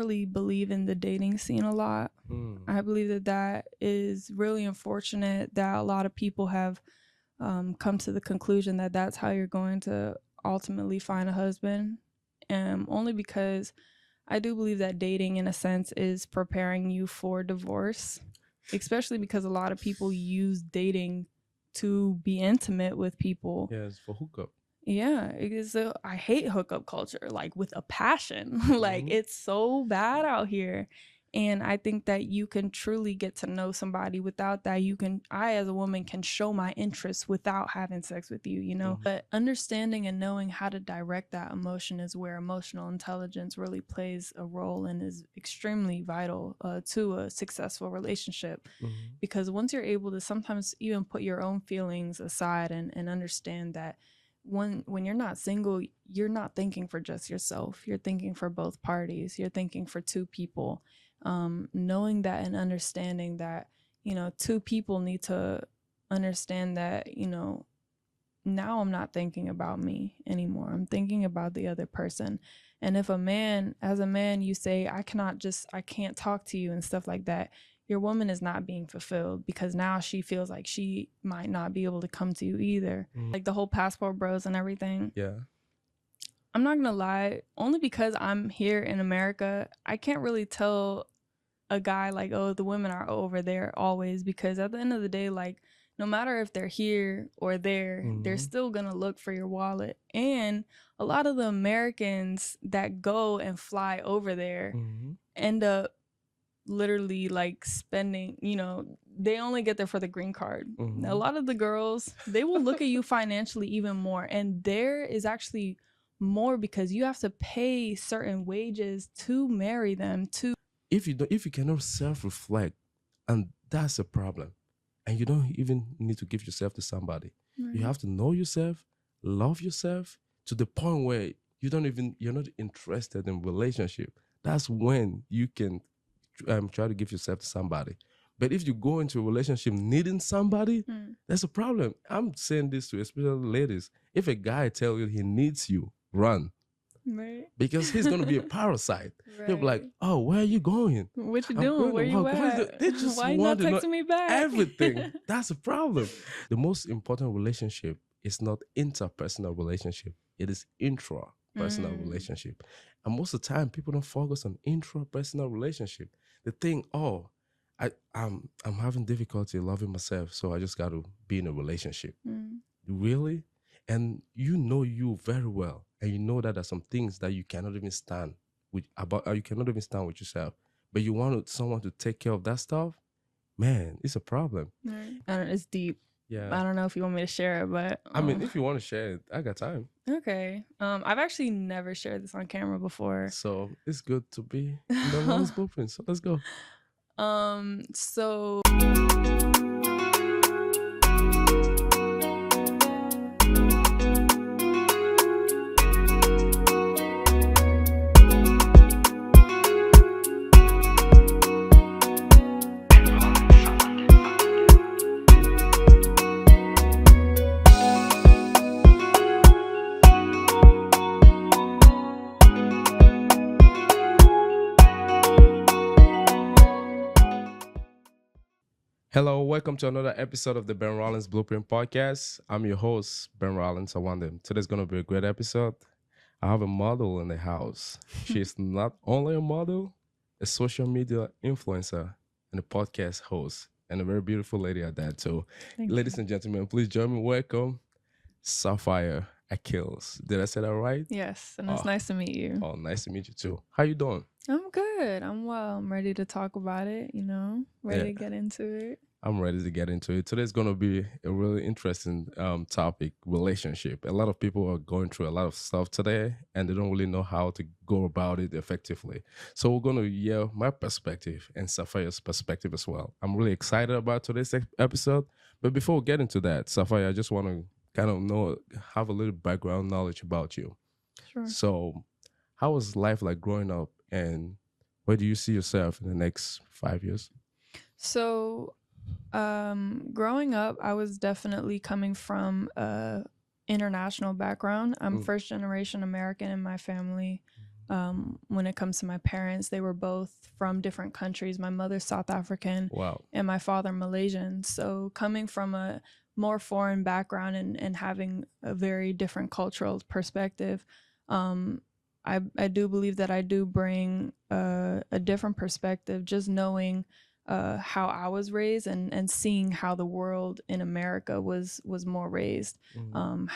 really believe in the dating scene a lot. I believe that is really unfortunate that a lot of people have come to the conclusion that that's how you're going to ultimately find a husband. Only because I do believe that dating, in a sense, is preparing you for divorce, especially because a lot of people use dating to be intimate with people. Yeah, it's for hookup. Yeah, it is. I hate hookup culture, like with a passion. Like it's so bad out here. And I think that you can truly get to know somebody without that. I as a woman can show my interest without having sex with you, you know? But understanding and knowing how to direct that emotion is where emotional intelligence really plays a role and is extremely vital to a successful relationship. Because once you're able to sometimes even put your own feelings aside and understand that when you're not single, you're not thinking for just yourself. You're thinking for both parties. You're thinking for two people. Knowing that and understanding that, you know, two people need to understand that, you know, now I'm not thinking about me anymore. I'm thinking about the other person. And if as a man, you say, I can't talk to you and stuff like that, your woman is not being fulfilled because now she feels like she might not be able to come to you either. Like the whole passport bros and everything. Yeah. I'm not gonna lie, only because I'm here in America, I can't really tell a guy like, oh, the women are over there always, because at the end of the day, like, no matter if they're here or there, they're still gonna look for your wallet. And a lot of the Americans that go and fly over there end up literally like spending, you know, they only get there for the green card. A lot of the girls, they will look at you financially even more, and there is actually more because you have to pay certain wages to marry them. To If you cannot self-reflect, and that's a problem, and you don't even need to give yourself to somebody. You have to know yourself, love yourself to the point where you're not interested in relationship. That's when you can try to give yourself to somebody. But if you go into a relationship needing somebody, that's a problem. I'm saying this to especially ladies. If a guy tells you he needs you, run. Right. Because he's gonna be a parasite. He'll be like, "Oh, where are you going? What you I'm doing? going Where to you work." at? They just Why you want not to know texting me back? everything. That's a problem. The most important relationship is not interpersonal relationship. It is intrapersonal relationship. And most of the time, people don't focus on intrapersonal relationship. They think, "Oh, I'm having difficulty loving myself, so I just got to be in a relationship." Really? And you know you very well, and you know that there's some things that you cannot even stand with you cannot even stand with yourself, but you want someone to take care of that stuff. Man, it's a problem. It's deep. Yeah. I don't know if you want me to share it, but I mean, if you want to share it, I got time. okay. I've actually never shared this on camera before, So it's good to be in the Lawrence Blueprint. So let's go. so Hello, welcome to another episode of the Benrolins Blueprint Podcast. I'm your host, Benrolins. I want them. Today's going to be a great episode. I have a model in the house. She's not only a model, a social media influencer, and a podcast host, and a very beautiful lady at that. So, ladies and gentlemen, please join me. Welcome, Sapphire, Achilles. Did I say that right? yes, and it's nice to meet you. Oh, nice to meet you too. How you doing? I'm good. I'm well. I'm ready to talk about it, you know, ready to get into it. I'm ready to get into it. Today's going to be a really interesting topic, relationship. A lot of people are going through a lot of stuff today, and they don't really know how to go about it effectively. So we're going to hear my perspective and Sapphire's perspective as well. I'm really excited about today's episode. But before we get into that, Sapphire, I just want to kind of have a little background knowledge about you. Sure. So how was life like growing up, and where do you see yourself in the next 5 years? So growing up, I was definitely coming from a international background. I'm first generation American in my family. When it comes to my parents, they were both from different countries. My mother's South African Wow. and my father Malaysian. So coming from a more foreign background and having a very different cultural perspective, um, I do believe that I do bring a different perspective, just knowing how I was raised and seeing how the world in America was more raised,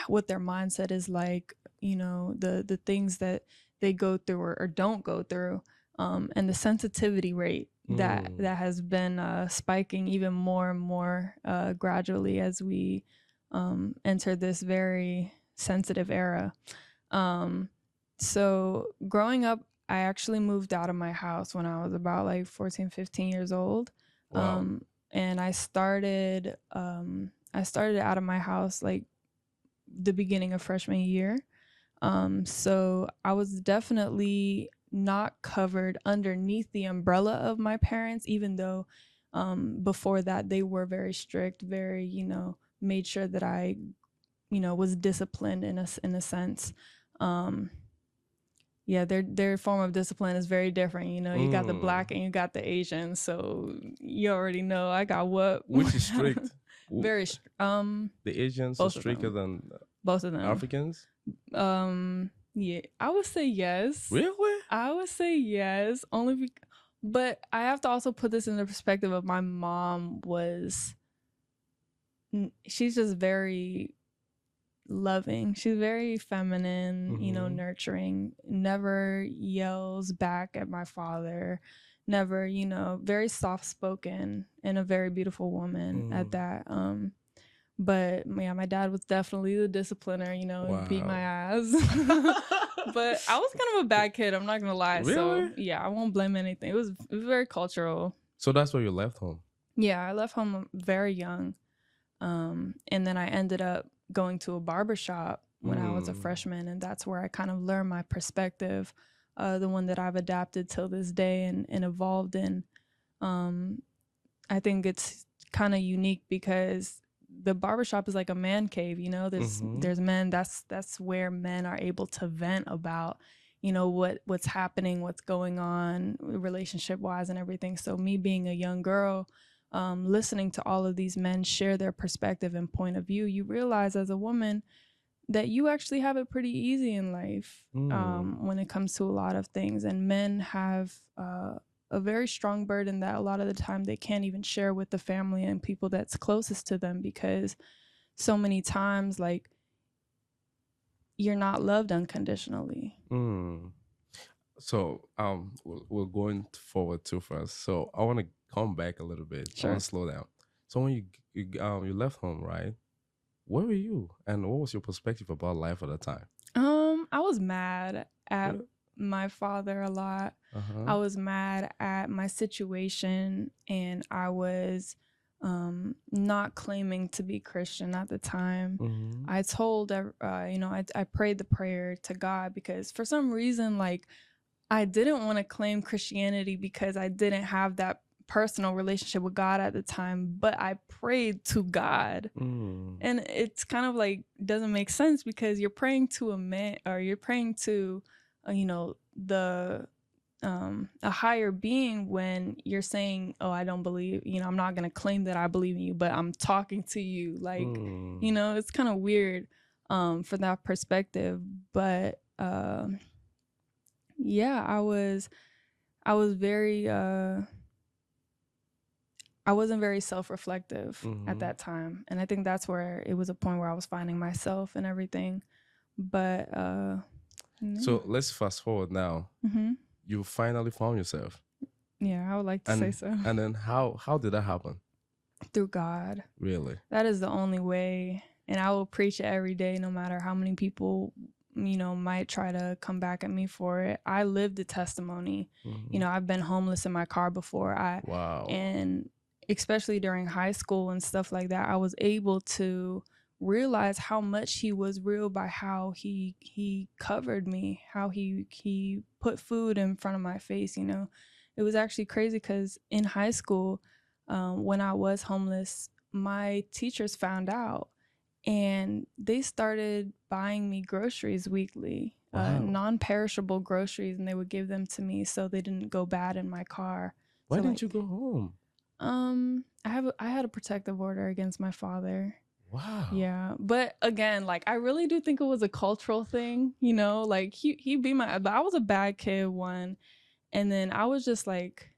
what their mindset is like, the things that they go through or don't go through, and the sensitivity rate that has been spiking even more and more gradually as we enter this very sensitive era. So growing up, I actually moved out of my house when I was about like 14, 15 years old. Wow. And I started out of my house like the beginning of freshman year. So I was definitely not covered underneath the umbrella of my parents, even though before that they were very strict, very, made sure that I, was disciplined in a sense. Um, yeah, their form of discipline is very different. You got the black and you got the Asian, so you already know I got what. Which is strict? Very The Asians are both of stricter them. than Both of them. Africans? Yeah, I would say yes. Really? I would say yes, but I have to also put this in the perspective of my mom she's just very loving. She's very feminine, nurturing, never yells back at my father, never, very soft spoken and a very beautiful woman at that. But yeah, my dad was definitely the discipliner, beat my ass. But I was kind of a bad kid, I'm not gonna lie. Really? So yeah, I won't blame anything. It was very cultural. So that's why you left home? Yeah, I left home very young. And then I ended up going to a barbershop when I was a freshman, and that's where I kind of learned my perspective, the one that I've adapted till this day and evolved in. I think it's kind of unique because the barbershop is like a man cave, there's men, that's where men are able to vent about, what's happening, what's going on relationship wise and everything. So me being a young girl, listening to all of these men share their perspective and point of view, you realize as a woman that you actually have it pretty easy in life, when it comes to a lot of things. And men have a very strong burden that a lot of the time they can't even share with the family and people that's closest to them, because so many times, like, you're not loved unconditionally. So we're going forward too fast. So I want to come back a little bit. Sure. I want to slow down. So when you left home, right? Where were you, and what was your perspective about life at the time? I was mad at my father a lot. I was mad at my situation, and I was not claiming to be Christian at the time. I told I prayed the prayer to God because for some reason, like, I didn't want to claim Christianity because I didn't have that personal relationship with God at the time, but I prayed to God. And it's kind of like doesn't make sense because you're praying to a man, or you're praying to the a higher being, when you're saying, oh, I don't believe, I'm not going to claim that I believe in you, but I'm talking to you, like, it's kind of weird for that perspective. But yeah, I was very I wasn't very self-reflective at that time. And I think that's where it was a point where I was finding myself and everything. But so let's fast forward now. You finally found yourself. Yeah, I would like to say so. And then how did that happen? Through God. Really? That is the only way. And I will preach it every day, no matter how many people might try to come back at me for it. I lived the testimony. I've been homeless in my car before. Wow. And especially during high school and stuff like that, I was able to realize how much he was real by how he covered me, how he put food in front of my face. It was actually crazy because in high school, when I was homeless, my teachers found out and they started buying me groceries weekly. Wow. non-perishable groceries, and they would give them to me so they didn't go bad in my car. Why So didn't like, you go home? I had a protective order against my father. Wow. Yeah, but again, like I really do think it was a cultural thing, you know. Like he be my, but I was a bad kid one, and then I was just like,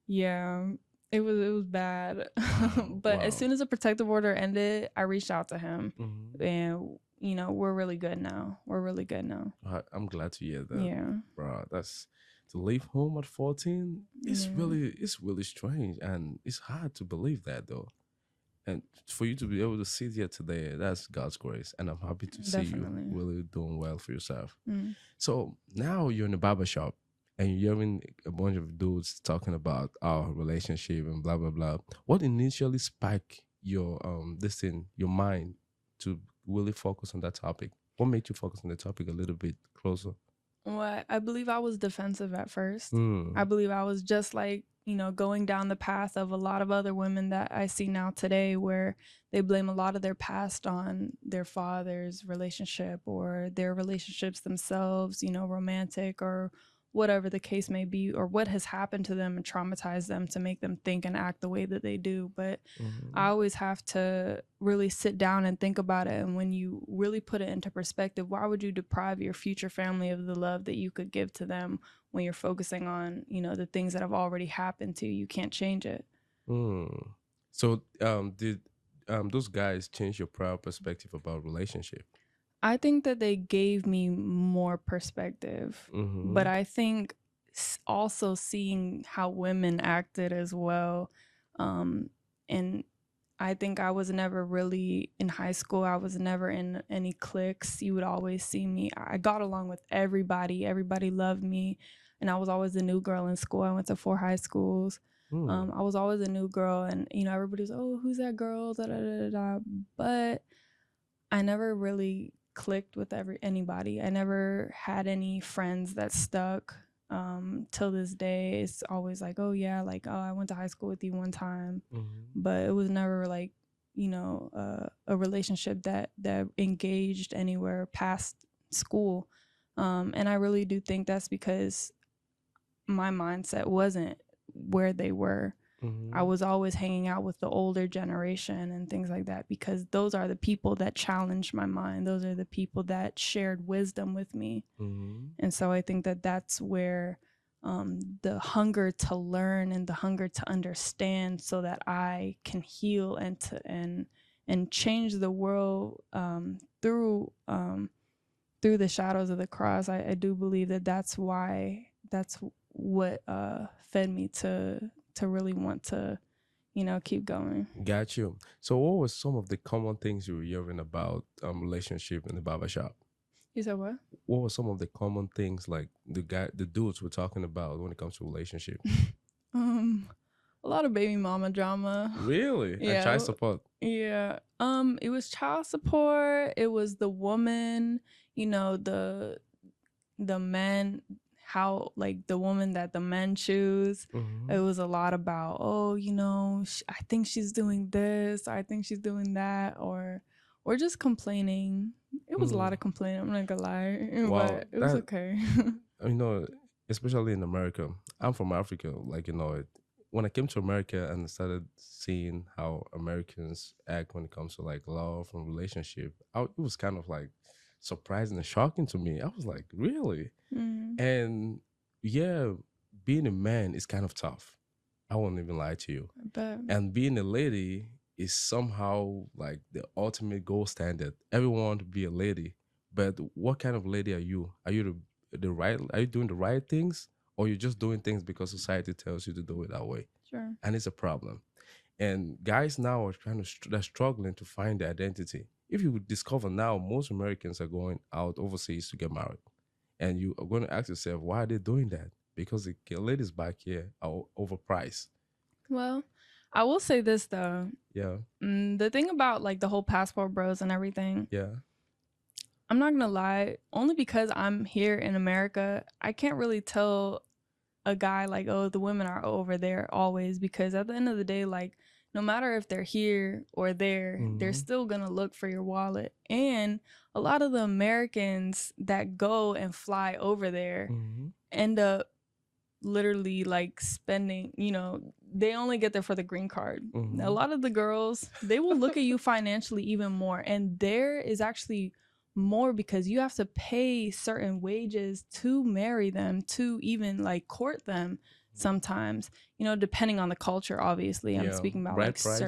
yeah, it was bad. Wow. But as Wow. soon as the protective order ended, I reached out to him, Hmm. and you know we're really good now. We're really good now. I'm glad to hear that, Yeah, bro. That's to leave home at 14. yeah, It's really strange, and it's hard to believe that though. And for you to be able to sit here today, that's God's grace, and I'm happy to see you definitely. really doing well for yourself. Mm. So now you're in a barber shop and you're hearing a bunch of dudes talking about our relationship and blah blah blah. What initially spiked your your mind to really focus on that topic? What made you focus on the topic a little bit closer? Well, I believe I was defensive at first. I Hmm. believe I was just like, you know, going down the path of a lot of other women that I see now today, where they blame a lot of their past on their father's relationship or their relationships themselves, you know, romantic or whatever the case may be, or what has happened to them and traumatized them to make them think and act the way that they do. But I Hmm. always have to really sit down and think about it. And when you really put it into perspective, why would you deprive your future family of the love that you could give to them when you're focusing on, you know, the things that have already happened to you? You can't change it. Hmm. So did those guys change your prior perspective about relationship? I think that they gave me more perspective, but Mm-hmm. I think also seeing how women acted as well. Um, and I think I was never really in high school. I was never in any cliques. You would always see me. I got along with everybody. Everybody loved me. And I was always the new girl in school. I went to 4 high schools. Hmm. I was always a new girl. And, you know, everybody was, oh, who's that girl? Da, da, da, da, da. But I never really clicked with anybody. I never had any friends that stuck. Till this day, it's always like, oh yeah, like, oh, I went to high school with you one time, Mm-hmm. but it was never like, you know, a relationship that engaged anywhere past school. And I really do think that's because my mindset wasn't where they were. I Mm-hmm. was always hanging out with the older generation and things like that because those are the people that challenged my mind. Those are the people that shared wisdom with me. Mm-hmm. And so I think that that's where the hunger to learn and the hunger to understand so that I can heal and change the world through the shadows of the cross. I do believe that that's what fed me to really want to, you know, keep going. Got you. So, what were some of the common things you were hearing about relationship in the barbershop? You said what? What were some of the common things like the dudes were talking about when it comes to relationship? um, a lot of baby mama drama. Really? And child Yeah, support? yeah. It was child support. It was the woman. You know, the men, how like the woman that the men choose. It Mm-hmm. was a lot about, oh, you know, I think she's doing this, I think she's doing that, or just complaining. It was a lot Mm. of complaining, I'm not gonna lie, Wow, but it was that okay. you know, especially in America. I'm from Africa. Like when I came to America and started seeing how Americans act when it comes to like love and relationship, it was kind of like surprising and shocking to me. I was like, really? Mm, And yeah, being a man is kind of tough. I won't even lie to you. but And being a lady is somehow like the ultimate gold standard. Everyone want to be a lady, but what kind of lady are you? Are you the right? Are you doing the right things, or you're just doing things because society tells you to do it that way? sure. And it's a problem. And guys now are kind of they're struggling to find their identity. If you would discover now, most Americans are going out overseas to get married, and you are going to ask yourself why are they doing that? Because the ladies back here are overpriced. Well, I will say this though. Yeah, The thing about like the whole passport bros and everything, yeah. I'm not gonna lie, only because I'm here in America, I can't really tell a guy like, oh, the women are over there always, because at the end of the day, like, no matter if they're here or there, they're Mm-hmm. still going to look for your wallet. And a lot of the Americans that go and fly over there Mm-hmm. end up literally like spending, they only get there for the green card. A Mm-hmm. lot of the girls, they will look at you financially even more. And there is actually more because you have to pay certain wages to marry them, to even like court them sometimes, depending on the culture, obviously. I'm Yeah. speaking about Bride like price.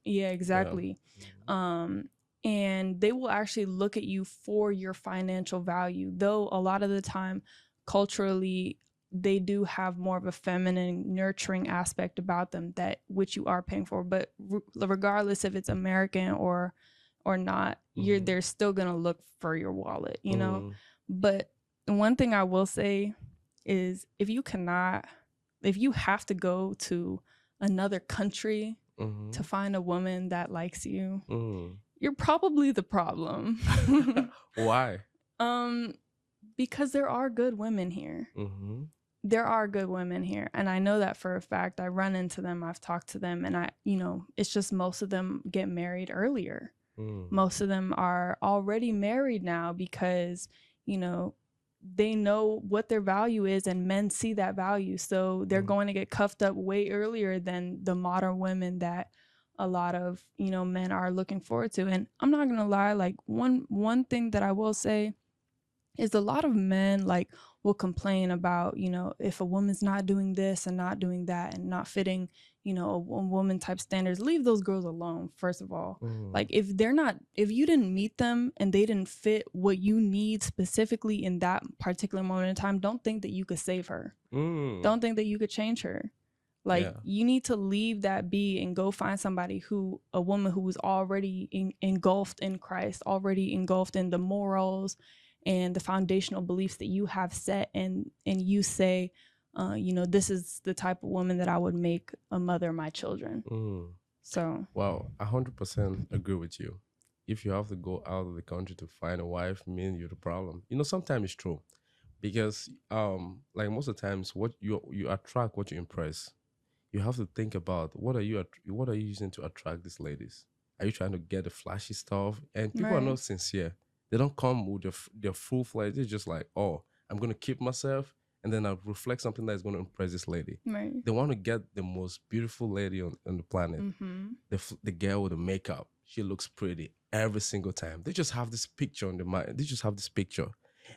yeah, Yeah. exactly. Mm-hmm. Um, and they will actually look at you for your financial value, though a lot of the time culturally they do have more of a feminine nurturing aspect about them, that which you are paying for. But regardless if it's American or not, Mm-hmm. they're still gonna look for your wallet, Mm-hmm. But one thing I will say is if you have to go to another country Mm-hmm. to find a woman that likes you, Mm. you're probably the problem. Why? um because there are good women here. Mm-hmm. There are good women here, and I know that for a fact. I run into them, I've talked to them, and it's just most of them get married earlier. Mm. Most of them are already married now because you know they know what their value is, and men see that value, so they're Mm. going to get cuffed up way earlier than the modern women that a lot of men are looking forward to. And I'm not gonna lie, like one thing that I will say is a lot of men like will complain about if a woman's not doing this and not doing that and not fitting a woman type standards. Leave those girls alone, first of all. Mm. Like if you didn't meet them and they didn't fit what you need specifically in that particular moment in time, don't think that you could save her. Mm. Don't think that you could change her. Like, Yeah. you need to leave that be and go find somebody a woman who was already engulfed in Christ, already engulfed in the morals and the foundational beliefs that you have set, and you say, this is the type of woman that I would make a mother of my children. Mm. So, Wow, 100% agree with you. If you have to go out of the country to find a wife, mean you're the problem. Sometimes it's true because like most of the times what you attract what you impress. You have to think about what are you using to attract these ladies? Are you trying to get the flashy stuff? And people are right, not sincere. They don't come with their full fledged. It's just like, oh, I'm gonna keep myself, and then I'll reflect something that is gonna impress this lady. right, They want to get the most beautiful lady on the planet. mm-hmm, The girl with the makeup. She looks pretty every single time. They just have this picture on the mind. They just have this picture.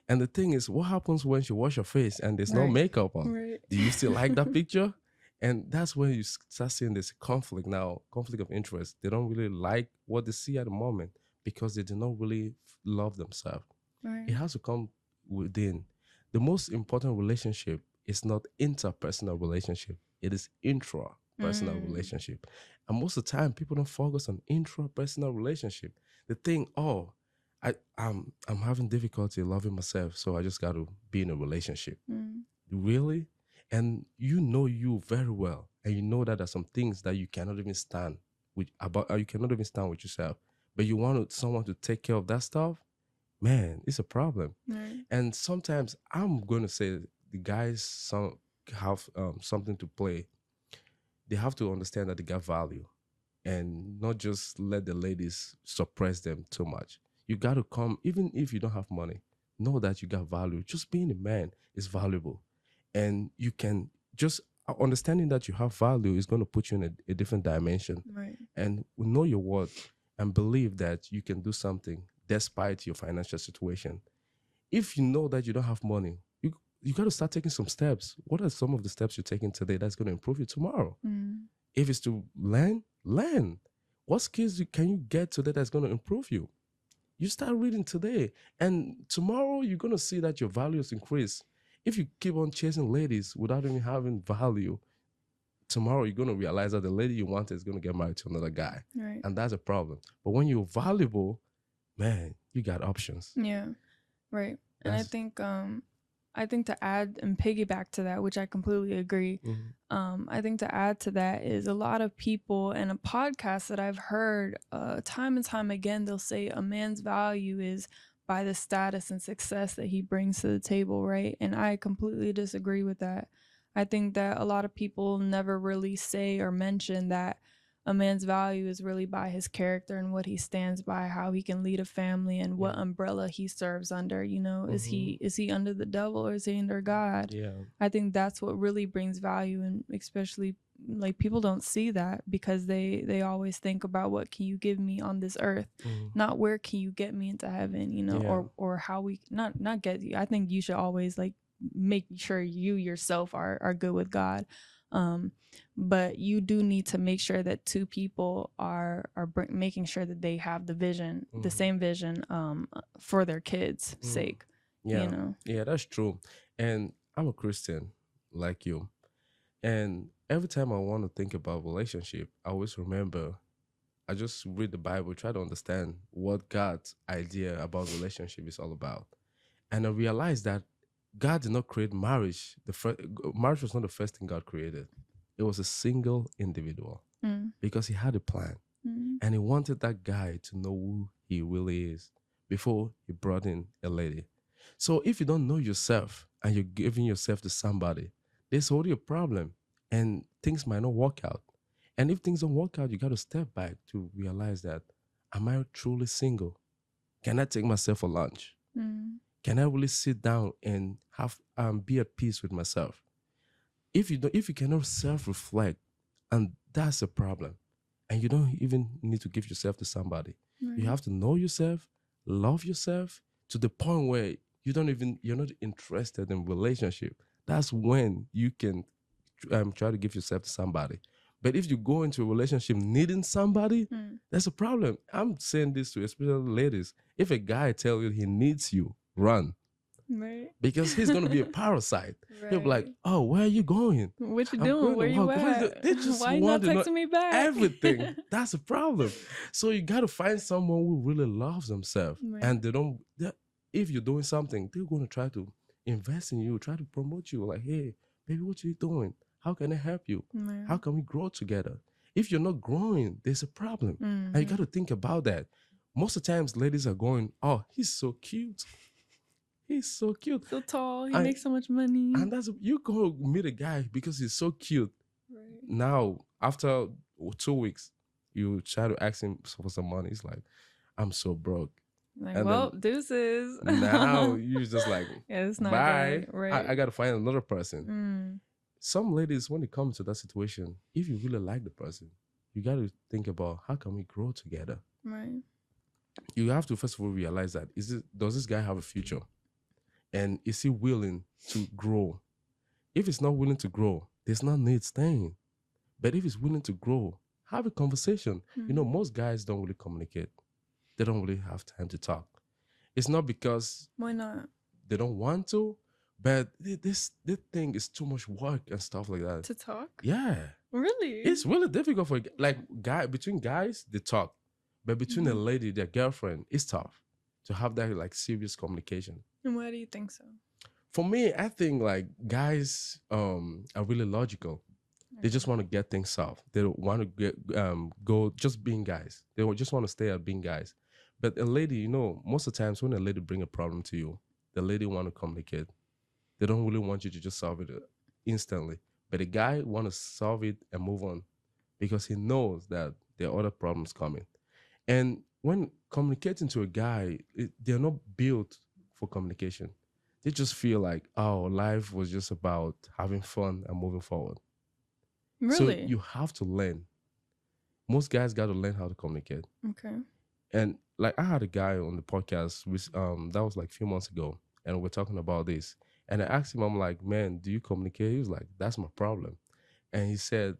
And the thing is, what happens when you wash your face and there's no right, makeup on? right, Do you still like that picture? And that's when you start seeing this conflict now, conflict of interest. They don't really like what they see at the moment because they do not really love themselves. It right, has to come within. The most important relationship is not interpersonal relationship. It is intrapersonal mm, relationship. And most of the time, people don't focus on intrapersonal relationship. They think, oh, I'm having difficulty loving myself, so I just got to be in a relationship. mm, Really? And you know you very well, and you know that there's some things that you cannot even stand with about, or you cannot even stand with yourself. But you want someone to take care of that stuff, man. It's a problem. right, And sometimes I'm going to say the guys have something to play. They have to understand that they got value and not just let the ladies suppress them too much. You got to come, even if you don't have money, know that you got value. Just being a man is valuable. And you can just understanding that you have value is going to put you in a different dimension. right, And know your worth and believe that you can do something despite your financial situation. If you know that you don't have money, you got to start taking some steps. What are some of the steps you're taking today that's going to improve you tomorrow? mm, If it's to learn. What skills can you get today that's going to improve you? You start reading today, and tomorrow you're going to see that your values increase. If you keep on chasing ladies without even having value, tomorrow you're going to realize that the lady you want is going to get married to another guy. right, And that's a problem. But when you're valuable, man, you got options. yeah, right. And That's I think to add and piggyback to that, which I completely agree, mhm. I think to add to that is a lot of people and a podcast that I've heard time and time again, they'll say a man's value is by the status and success that he brings to the table, right? And I completely disagree with that. I think that a lot of people never really say or mention that a man's value is really by his character and what he stands by, how he can lead a family, and what umbrella he serves under. You know, is he under the devil or is he under God? Yeah. I think that's what really brings value, and especially like people don't see that because they always think about what can you give me on this earth, not where can you get me into heaven, you know, or how we not get you. I think you should always like make sure you yourself are good with God. But you do need to make sure that two people are making sure that they have the vision, the same vision, for their kids' sake. Yeah. You know? Yeah, that's true. And I'm a Christian like you. And every time I want to think about relationship, I always remember, I just read the Bible, try to understand what God's idea about relationship is all about. And I realized that God did not create marriage. Marriage was not the first thing God created. It was a single individual because he had a plan. And he wanted that guy to know who he really is before he brought in a lady. So if you don't know yourself and you're giving yourself to somebody, there's already a problem and things might not work out. And if things don't work out, you got to step back to realize that, am I truly single? Can I take myself for lunch? Can I really sit down and have be at peace with myself? If you cannot self-reflect, and that's a problem, and you don't even need to give yourself to somebody. You have to know yourself, love yourself to the point where you're not interested in relationship. That's when you can try to give yourself to somebody. But if you go into a relationship needing somebody, that's a problem. I'm saying this to especially ladies. If a guy tells you he needs you, run. Right. Because he's going to be a parasite. He'll be like, oh, where are you going? What you doing? Where you at? They just Why you not texting me back? Everything. That's a problem. So you got to find someone who really loves themselves. Right. And if you're doing something, they're going to try to invest in you, try to promote you. Like, hey, baby, what you doing? How can I help you? Right. How can we grow together? If you're not growing, there's a problem. And you got to think about that. Most of the times, ladies are going, oh, he's so cute. He's so cute. So tall. He makes so much money. And you go meet a guy because he's so cute. Right. Now, after 2 weeks, you try to ask him for some money. He's like, I'm so broke. Like, and well, deuces. Now you're just like, yeah, it's not bye. Good. Right. I got to find another person. Some ladies, when it comes to that situation, if you really like the person, you got to think about how can we grow together. Right. You have to first of all realize that does this guy have a future? And is he willing to grow? If he's not willing to grow, there's no need staying. But if he's willing to grow, have a conversation. You know, most guys don't really communicate. They don't really have time to talk. It's not because why not? They don't want to, but this thing is too much work and stuff like that. To talk? Yeah. Really? It's really difficult for between guys, they talk. But between a lady, their girlfriend, it's tough to have that like serious communication. And why do you think so? For me, I think like guys are really logical. They just want to get things solved. They don't want to go just being guys. They just want to stay at being guys. But a lady, you know, most of the times when a lady bring a problem to you, the lady want to communicate. They don't really want you to just solve it instantly. But a guy want to solve it and move on because he knows that there are other problems coming. And when communicating to a guy, they're not built for communication. They just feel like, oh, life was just about having fun and moving forward. Really? So you have to learn. Most guys got to learn how to communicate. Okay. And like I had a guy on the podcast, that was like a few months ago, and we're talking about this. And I asked him, I'm like, man, do you communicate? He was like, that's my problem. And he said,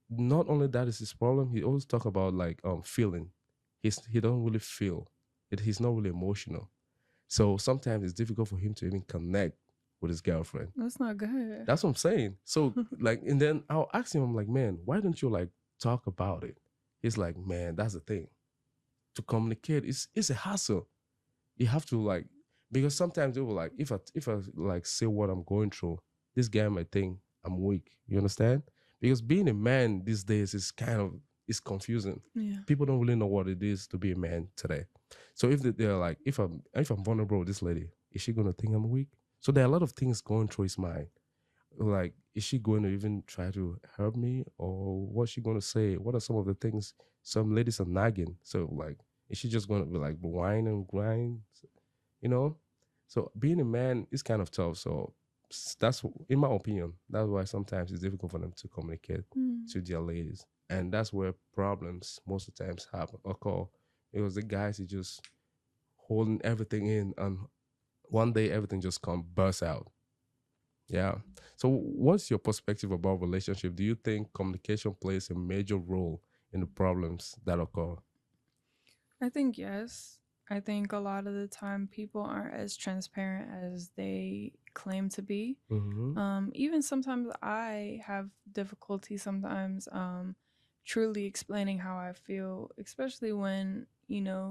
not only that is his problem, he always talk about like feeling. He don't really feel. He's not really emotional. So sometimes it's difficult for him to even connect with his girlfriend. That's not good. That's what I'm saying. So like, and then I'll ask him, I'm like, man, why don't you like talk about it? He's like, man, that's the thing. To communicate, it's a hassle. You have to like, because sometimes they will like, if I like say what I'm going through, this guy might think I'm weak. You understand? Because being a man these days is it's confusing. Yeah. People don't really know what it is to be a man today. So if they're like, if I'm vulnerable with this lady, is she gonna think I'm weak? So there are a lot of things going through his mind. Like, is she going to even try to help me, or what's she going to say? What are some of the things some ladies are nagging? So like, is she just going to be like whine and grind, you know? So being a man is kind of tough. So that's, in my opinion, that's why sometimes it's difficult for them to communicate Mm. to their ladies, and that's where problems most of the times happen occur, because the guys is just holding everything in, and one day everything just come burst out. Yeah. So what's your perspective about relationship? Do you think communication plays a major role in the problems that occur? I think yes. I think a lot of the time people aren't as transparent as they claim to be. Mm-hmm. Even sometimes I have difficulty sometimes truly explaining how I feel, especially when,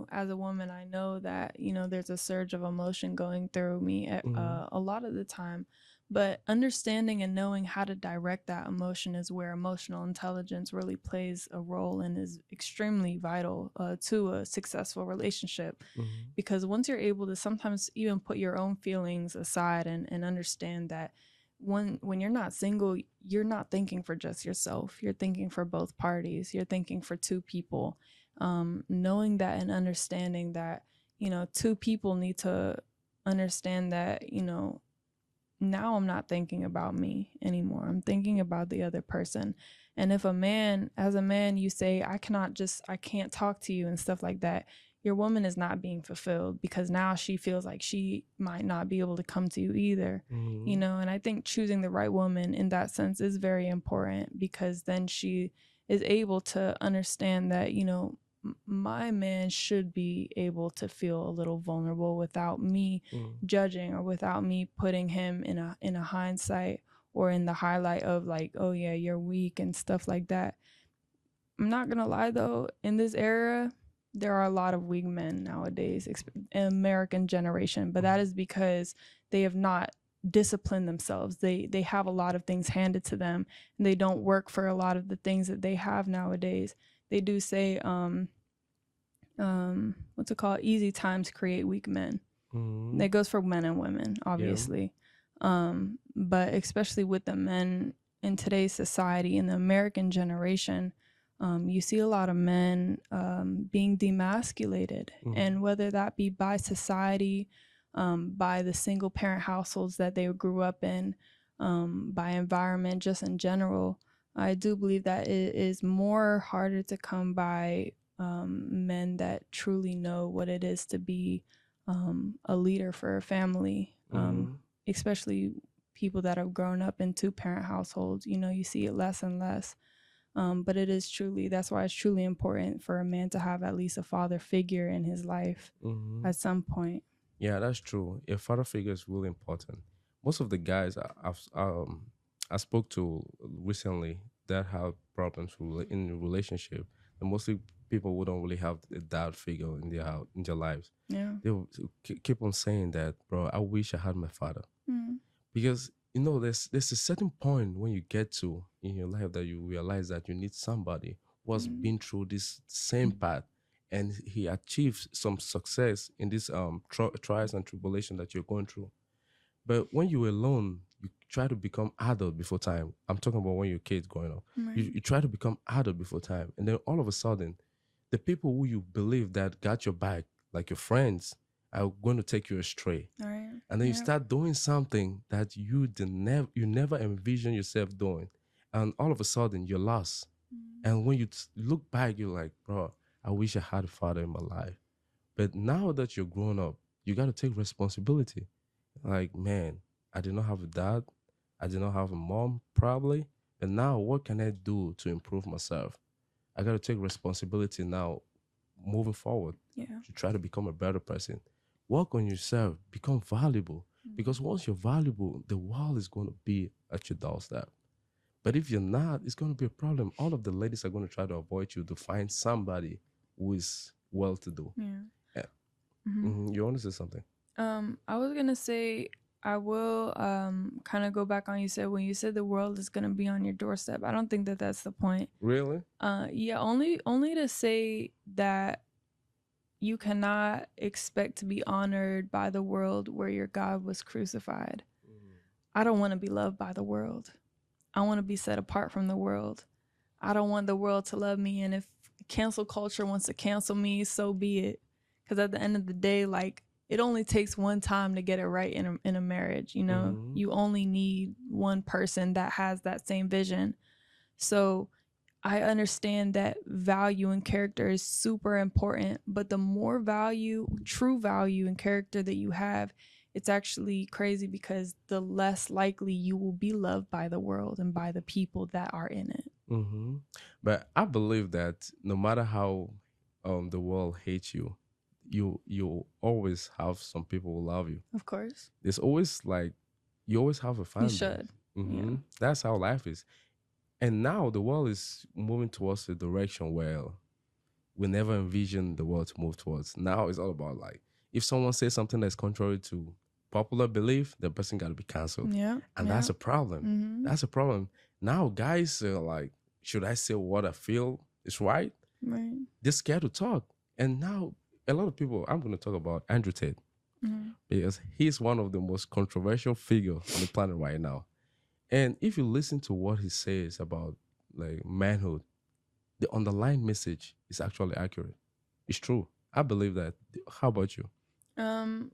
as a woman, I know that, there's a surge of emotion going through me Mm-hmm. a lot of the time. But understanding and knowing how to direct that emotion is where emotional intelligence really plays a role and is extremely vital to a successful relationship. Mm-hmm. Because once you're able to sometimes even put your own feelings aside and understand that when you're not single, you're not thinking for just yourself. You're thinking for both parties. You're thinking for two people. Knowing that and understanding that, two people need to understand that, now I'm not thinking about me anymore. I'm thinking about the other person. And if as a man, you say, I can't talk to you and stuff like that, your woman is not being fulfilled because now she feels like she might not be able to come to you either, Mm-hmm. and I think choosing the right woman in that sense is very important because then she is able to understand that, my man should be able to feel a little vulnerable without me Mm-hmm. judging or without me putting him in a hindsight or in the highlight of like, oh yeah, you're weak and stuff like that. I'm not gonna lie though, in this era, there are a lot of weak men nowadays, American generation, but that is because they have not disciplined themselves. They have a lot of things handed to them, and they don't work for a lot of the things that they have nowadays. They do say, what's it called? Easy times create weak men. Mm-hmm. That goes for men and women, Yeah. obviously. But especially with the men in today's society, in the American generation, you see a lot of men being demasculated. Mm-hmm. And whether that be by society, by the single parent households that they grew up in, by environment, just in general, I do believe that it is more harder to come by men that truly know what it is to be a leader for a family, Mm-hmm. especially people that have grown up in two parent households. You see it less and less. But that's why it's truly important for a man to have at least a father figure in his life Mm-hmm. at some point. Yeah, that's true. A father figure is really important. Most of the guys I spoke to recently that have problems in a relationship, and mostly people who don't really have a dad figure in their lives, Yeah. they will keep on saying that, bro. I wish I had my father, Mm. because there's a certain point when you get to in your life that you realize that you need somebody who has Mm. been through this same path, and he achieves some success in this trials and tribulation that you're going through. But when you're alone, you try to become adult before time. I'm talking about when you're kids growing up. Right. You try to become adult before time, and then all of a sudden the people who you believe that got your back, like your friends, are going to take you astray, All right. and then you Yeah. start doing something that you never envision yourself doing, and all of a sudden you're lost. Mm. And when you look back, you're like, bro, I wish I had a father in my life. But now that you're grown up, you got to take responsibility. Like, man, I did not have a dad, I did not have a mom, probably. And now what can I do to improve myself? I got to take responsibility now, moving forward, Yeah. to try to become a better person. Work on yourself, become valuable. Mm. Because once you're valuable, the world is going to be at your doorstep. But if you're not, it's going to be a problem. All of the ladies are going to try to avoid you to find somebody who is well to do. Yeah. Yeah. Mm-hmm. You want to say something? I was gonna say I will kind of go back on you said when you said the world is gonna be on your doorstep. I don't think that that's the point. Really? Yeah, only to say that you cannot expect to be honored by the world where your God was crucified. I don't want to be loved by the world. I want to be set apart from the world. I don't want the world to love me. And if cancel culture wants to cancel me, so be it. Because at the end of the day, like, it only takes one time to get it right in a marriage. You know, you only need one person that has that same vision. So I understand that value and character is super important, but the more value, true value and character that you have, it's actually crazy because the less likely you will be loved by the world and by the people that are in it. But I believe that no matter how the world hates you, you always have some people who love you. Of course. There's always like you always have a fan You base. should. Yeah. That's how life is. And now the world is moving towards a direction where we never envisioned the world to move towards. Now it's all about like if someone says something that's contrary to popular belief, the person got to be canceled. Yeah. And that's a problem. That's a problem. Now guys are like, should I say what I feel is right? Right. They're scared to talk. And now a lot of people, I'm going to talk about Andrew Tate because he's one of the most controversial figures on the planet right now. And if you listen to what he says about like manhood, the underlying message is actually accurate. It's true. I believe that. How about you?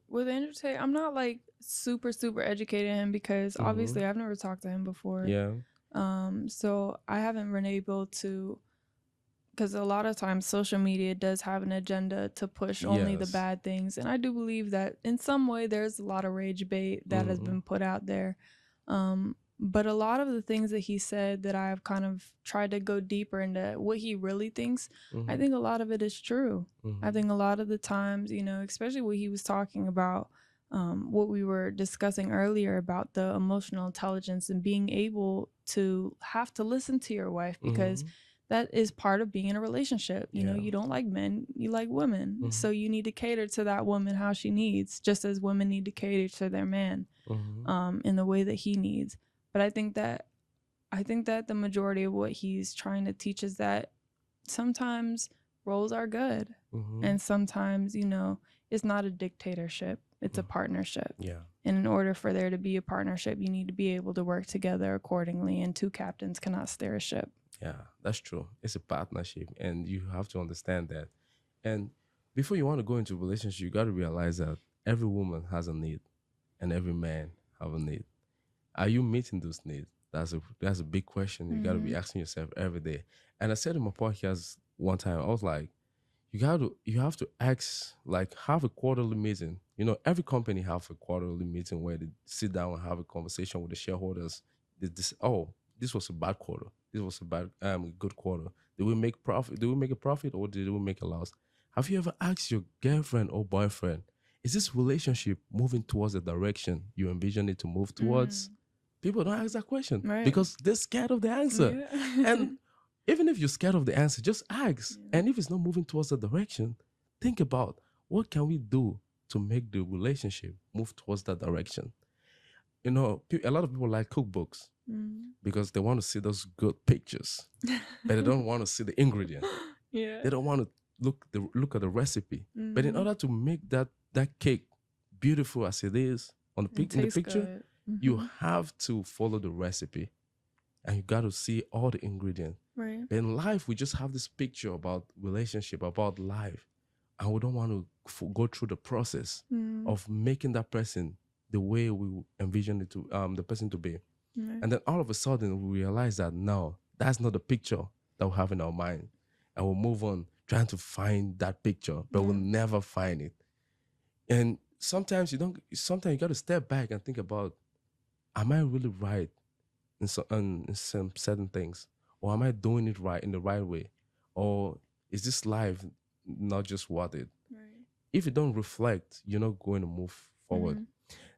With Andrew Tate, I'm not like super educated in him because obviously I've never talked to him before. Yeah. So I haven't been able to, because a lot of times social media does have an agenda to push only the bad things, and I do believe that in some way there's a lot of rage bait that has been put out there. But a lot of the things that he said that I've kind of tried to go deeper into what he really thinks, I think a lot of it is true. I think a lot of the times, you know, especially what he was talking about, what we were discussing earlier about the emotional intelligence and being able to have to listen to your wife because that is part of being in a relationship. You know, you don't like men, you like women. So you need to cater to that woman how she needs, just as women need to cater to their man in the way that he needs. But I think that the majority of what he's trying to teach is that sometimes roles are good. And sometimes, you know, it's not a dictatorship. It's a partnership. Yeah. And in order for there to be a partnership, you need to be able to work together accordingly. And two captains cannot steer a ship. Yeah, that's true. It's a partnership, and you have to understand that. And before you want to go into a relationship, you got to realize that every woman has a need, and every man have a need. Are you meeting those needs? That's a big question. You got to be asking yourself every day. And I said in my podcast one time, I was like, you have to ask, like, have a quarterly meeting. You know, every company have a quarterly meeting where they sit down and have a conversation with the shareholders. This was a bad quarter. This was a good quarter. Did we make profit? Did we make a profit or did we make a loss? Have you ever asked your girlfriend or boyfriend, is this relationship moving towards the direction you envision it to move towards? People don't ask that question because they're scared of the answer. Yeah. And even if you're scared of the answer, just ask. And if it's not moving towards the direction, think about what can we do to make the relationship move towards that direction. You know, a lot of people like cookbooks because they want to see those good pictures, but they don't want to see the ingredient. Yeah. They don't want to look at the recipe. But in order to make that cake beautiful as it is in the picture, you have to follow the recipe, and you got to see all the ingredients. Right. But in life, we just have this picture about relationship, about life, and we don't want to go through the process of making that person the way we envision it to the person to be. Right. And then all of a sudden we realize that no, that's not the picture that we have in our mind, and we'll move on trying to find that picture, but we'll never find it. And sometimes you got to step back and think about, am I really right in some certain things, or am I doing it right in the right way, or is this life not just worth it? Right. If you don't reflect, you're not going to move forward.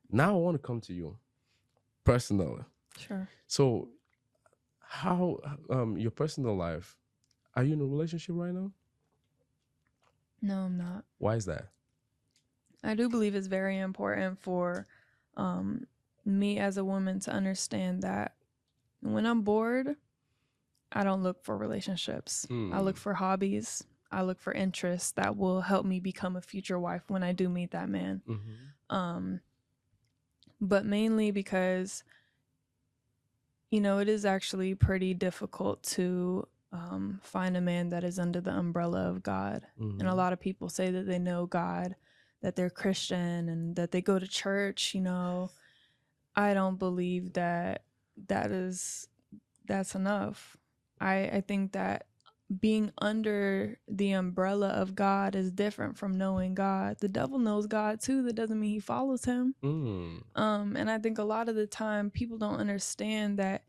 Now I want to come to you personally. Sure. So how your personal life, are you in a relationship right now? No, I'm not. Why is that? I do believe it's very important for me as a woman to understand that when I'm bored, I don't look for relationships. I look for hobbies. I look for interests that will help me become a future wife when I do meet that man. but mainly because, it is actually pretty difficult to find a man that is under the umbrella of God. And a lot of people say that they know God, that they're Christian, and that they go to church. I don't believe that that's enough. I think that being under the umbrella of God is different from knowing God. The devil knows God too. That doesn't mean he follows him. And I think a lot of the time people don't understand that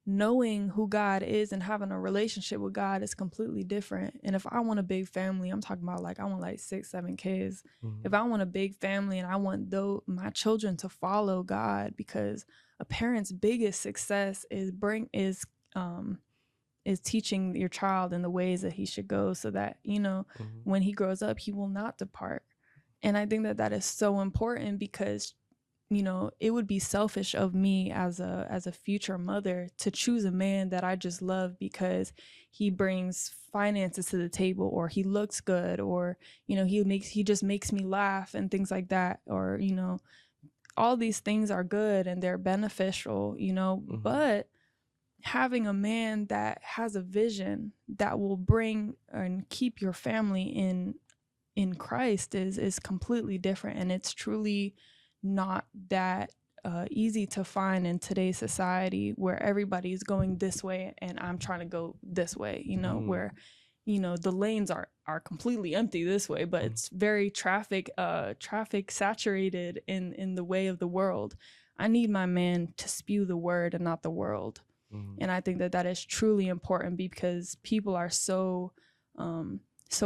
knowing who God is and having a relationship with God is completely different. And if I want a big family, I'm talking about like I want like 6-7 kids. If I want a big family and I want my children to follow God, because a parent's biggest success is teaching your child in the ways that he should go, so that when he grows up he will not depart. And I think that that is so important, because it would be selfish of me as a future mother to choose a man that I just love because he brings finances to the table, or he looks good, or he just makes me laugh and things like that, or all these things are good and they're beneficial, but having a man that has a vision that will bring and keep your family in Christ is completely different. And it's truly not that easy to find in today's society, where everybody's going this way and I'm trying to go this way, where the lanes are completely empty this way, but it's very traffic saturated in the way of the world. I need my man to spew the word and not the world. And I think that that is truly important, because people are so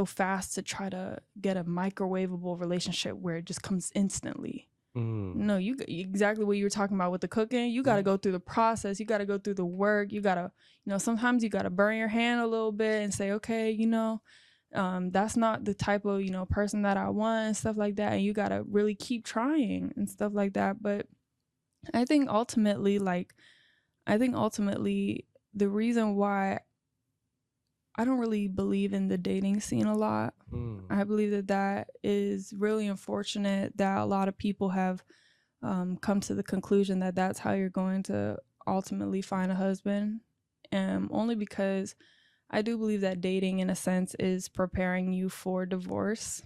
fast to try to get a microwavable relationship where it just comes instantly. No, you exactly what you were talking about with the cooking. You got to go through the process. You got to go through the work. You got to, sometimes you got to burn your hand a little bit and say, okay, that's not the type of, person that I want and stuff like that. And you got to really keep trying and stuff like that. But I think ultimately, the reason why I don't really believe in the dating scene a lot, I believe that is really unfortunate, that a lot of people have come to the conclusion that that's how you're going to ultimately find a husband. Only because I do believe that dating, in a sense, is preparing you for divorce,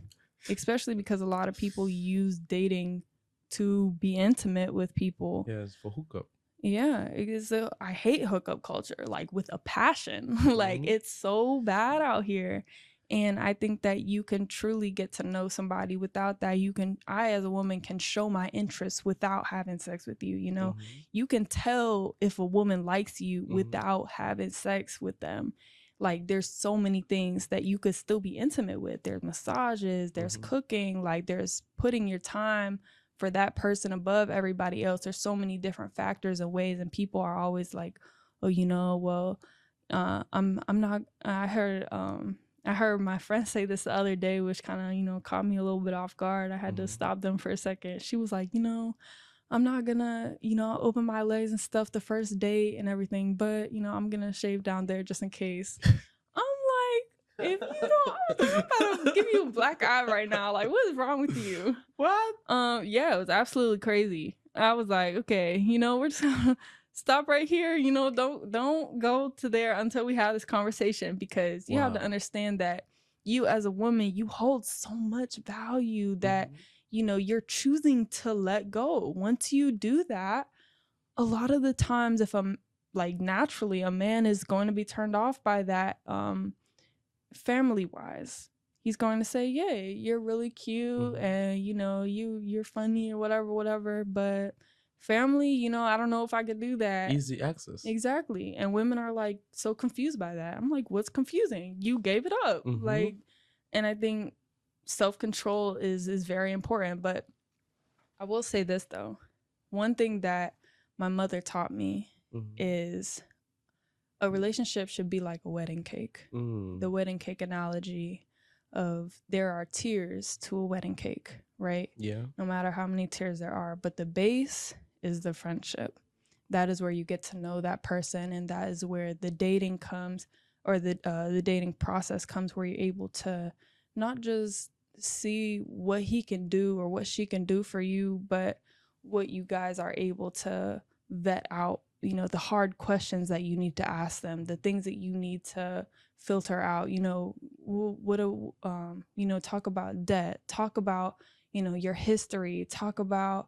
especially because a lot of people use dating to be intimate with people. Yes, for hookup. Yeah, it is. I hate hookup culture, like with a passion. Like it's so bad out here. And I think that you can truly get to know somebody without that. I as a woman can show my interest without having sex with you. You can tell if a woman likes you without having sex with them. Like there's so many things that you could still be intimate with. There's massages, there's cooking, like there's putting your time for that person above everybody else. There's so many different factors and ways, and people are always like, oh, well, I'm not. I heard my friend say this the other day, which kind of caught me a little bit off guard. I had to stop them for a second. She was like, I'm not gonna open my legs and stuff the first date and everything, but I'm gonna shave down there just in case. I'm like, if you don't, I'm about to give you a black eye right now. Like, what is wrong with you? What? Yeah, it was absolutely crazy. I was like, okay, we're just gonna stop right here. Don't go to there until we have this conversation, because you have to understand that you as a woman, you hold so much value that you're choosing to let go. Once you do that, a lot of the times, if I'm like naturally, a man is going to be turned off by that, family wise. He's going to say, yeah, you're really cute and you're funny or whatever, but family, I don't know if I could do that. Easy access. Exactly. And women are like so confused by that. I'm like, what's confusing? You gave it up. Like, and I think self-control is very important. But I will say this though. One thing that my mother taught me is a relationship should be like a wedding cake. The wedding cake analogy of there are tiers to a wedding cake, right? Yeah. No matter how many tiers there are, but the base is the friendship. That is where you get to know that person, and that is where the dating comes, or the dating process comes, where you're able to not just see what he can do or what she can do for you, but what you guys are able to vet out, you know, the hard questions that you need to ask them, the things that you need to filter out, you know, you know, talk about debt, talk about, you know, your history, talk about,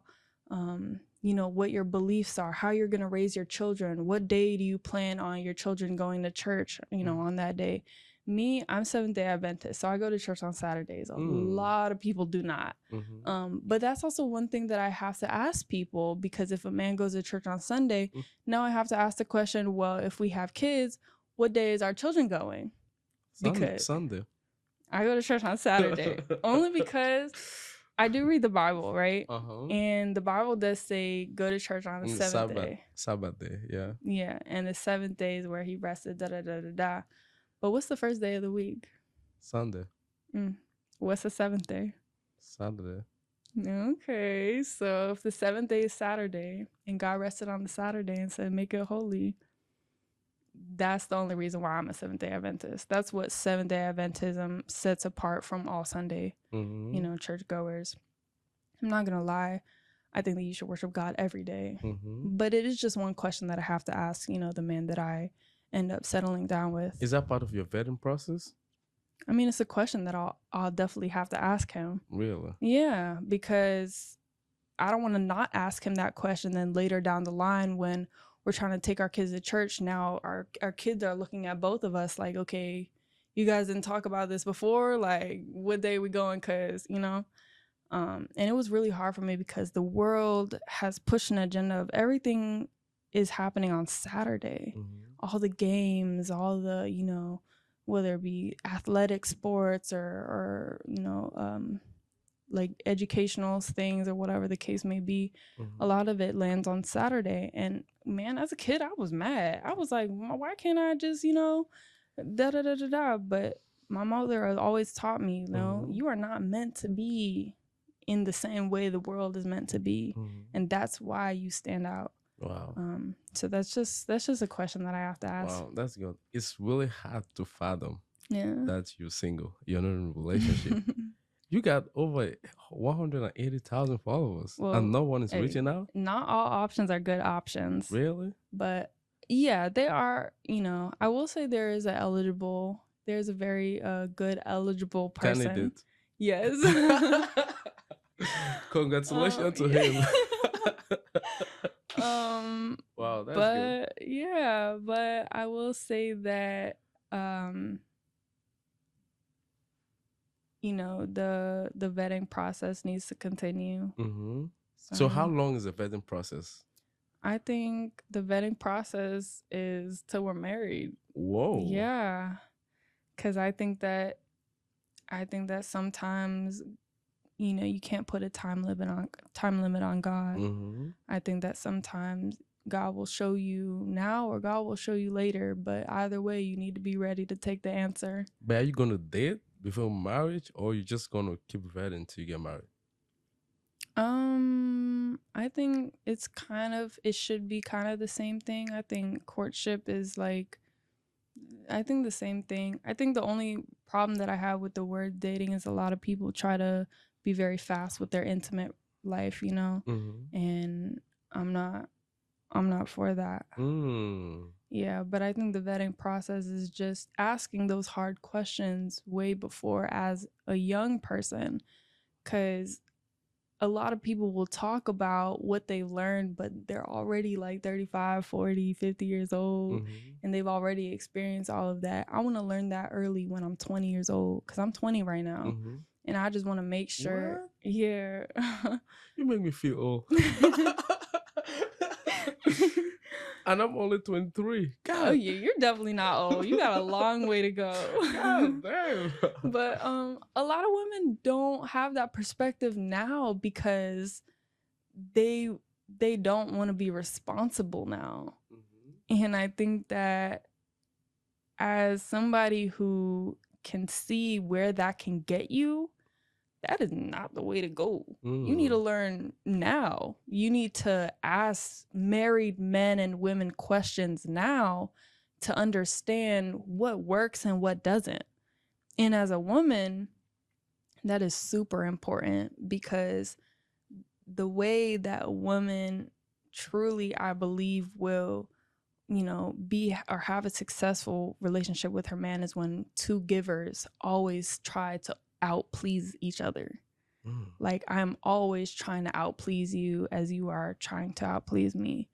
you know, what your beliefs are, how you're going to raise your children, what day do you plan on your children going to church, you know, on that day. Me, I'm Seventh-day Adventist, so I go to church on Saturdays. A lot of people do not. But that's also one thing that I have to ask people, because if a man goes to church on Sunday, now I have to ask the question, well, if we have kids, what day is our children going? Because Sunday. I go to church on Saturday only because I do read the Bible, right? And the Bible does say go to church on the seventh day. Sabbath day, yeah. Yeah, and the 7th day is where he rested, da-da-da-da-da. But what's the first day of the week? Sunday. What's the 7th day? Saturday. Okay, so if the 7th day is Saturday and God rested on the Saturday and said, make it holy, that's the only reason why I'm a Seventh-day Adventist. That's what Seventh-day Adventism sets apart from all Sunday, you know, churchgoers. I'm not going to lie. I think that you should worship God every day. But it is just one question that I have to ask, you know, the man that I end up settling down with. Is that part of your vetting process? I mean, it's a question that I'll definitely have to ask him. Really? Yeah, because I don't want to not ask him that question. Then later down the line, when we're trying to take our kids to church, now our kids are looking at both of us like, okay, you guys didn't talk about this before. Like, what day we going? Cause, you know, and it was really hard for me because the world has pushed an agenda of everything is happening on Saturday. All the games, all the, you know, whether it be athletic sports or you know, like educational things or whatever the case may be, a lot of it lands on Saturday. And man, as a kid, I was mad. I was like, why can't I just, you know, da-da-da-da-da? But my mother has always taught me, you know, you are not meant to be in the same way the world is meant to be. And that's why you stand out. Wow. So that's just a question that I have to ask. Wow, that's good. It's really hard to fathom that you're single. You're not in a relationship. You got over 180,000 followers, and no one is reaching out? Not all options are good options. Really? But yeah, they are, you know, I will say there's a very good eligible person. Candidate. Yes. Congratulations to him. Wow, that's good. Yeah, but I will say that you know, the vetting process needs to continue. So how long is the vetting process? I think the vetting process is till we're married. Whoa. Yeah. Cause I think that sometimes, you know, you can't put a time limit on God. I think that sometimes God will show you now or God will show you later, but either way, you need to be ready to take the answer. But are you going to date before marriage, or you just going to keep vetting until you get married? I think it should be kind of the same thing. I think courtship is like, I think the same thing. I think the only problem that I have with the word dating is a lot of people try to be very fast with their intimate life, you know, and I'm not for that. Yeah, but I think the vetting process is just asking those hard questions way before as a young person, because a lot of people will talk about what they learned, but they're already like 35, 40, 50 years old, and they've already experienced all of that. I want to learn that early when I'm 20 years old, because I'm 20 right now. And I just want to make sure. What? Yeah. You make me feel old. And I'm only 23. God. Oh yeah, you're definitely not old. You got a long way to go. God damn. But a lot of women don't have that perspective now because they don't want to be responsible now. And I think that as somebody who can see where that can get you, that is not the way to go. You need to learn now. You need to ask married men and women questions now to understand what works and what doesn't. And as a woman, that is super important, because the way that a woman truly, I believe, will, be or have a successful relationship with her man is when two givers always try to outplease each other. Like, I'm always trying to outplease you as you are trying to outplease me.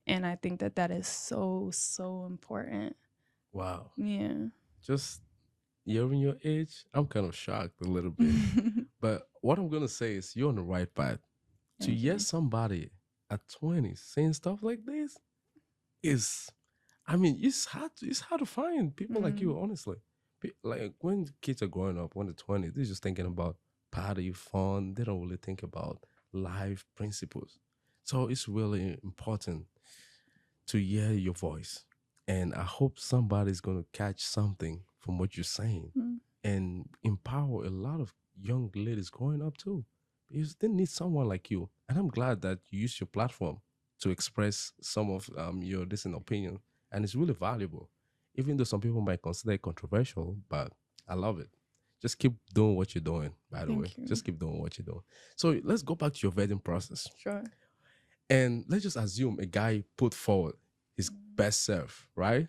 And I think that is so, so important. Wow. Yeah. Just hearing your age, I'm kind of shocked a little bit. But what I'm going to say is you're on the right path. To hear somebody at 20 saying stuff like this is, I mean, it's hard to find people like you, honestly. Like when kids are growing up, when they're 20, they're just thinking about party, fun. They don't really think about life principles. So it's really important to hear your voice. And I hope somebody's going to catch something from what you're saying and empower a lot of young ladies growing up too. Because they need someone like you. And I'm glad that you use your platform to express some of your different opinion. And it's really valuable. Even though some people might consider it controversial, but I love it. Just keep doing what you're doing, by the way. Just keep doing what you're doing. So let's go back to your vetting process. Sure. And let's just assume a guy put forward his best self, right?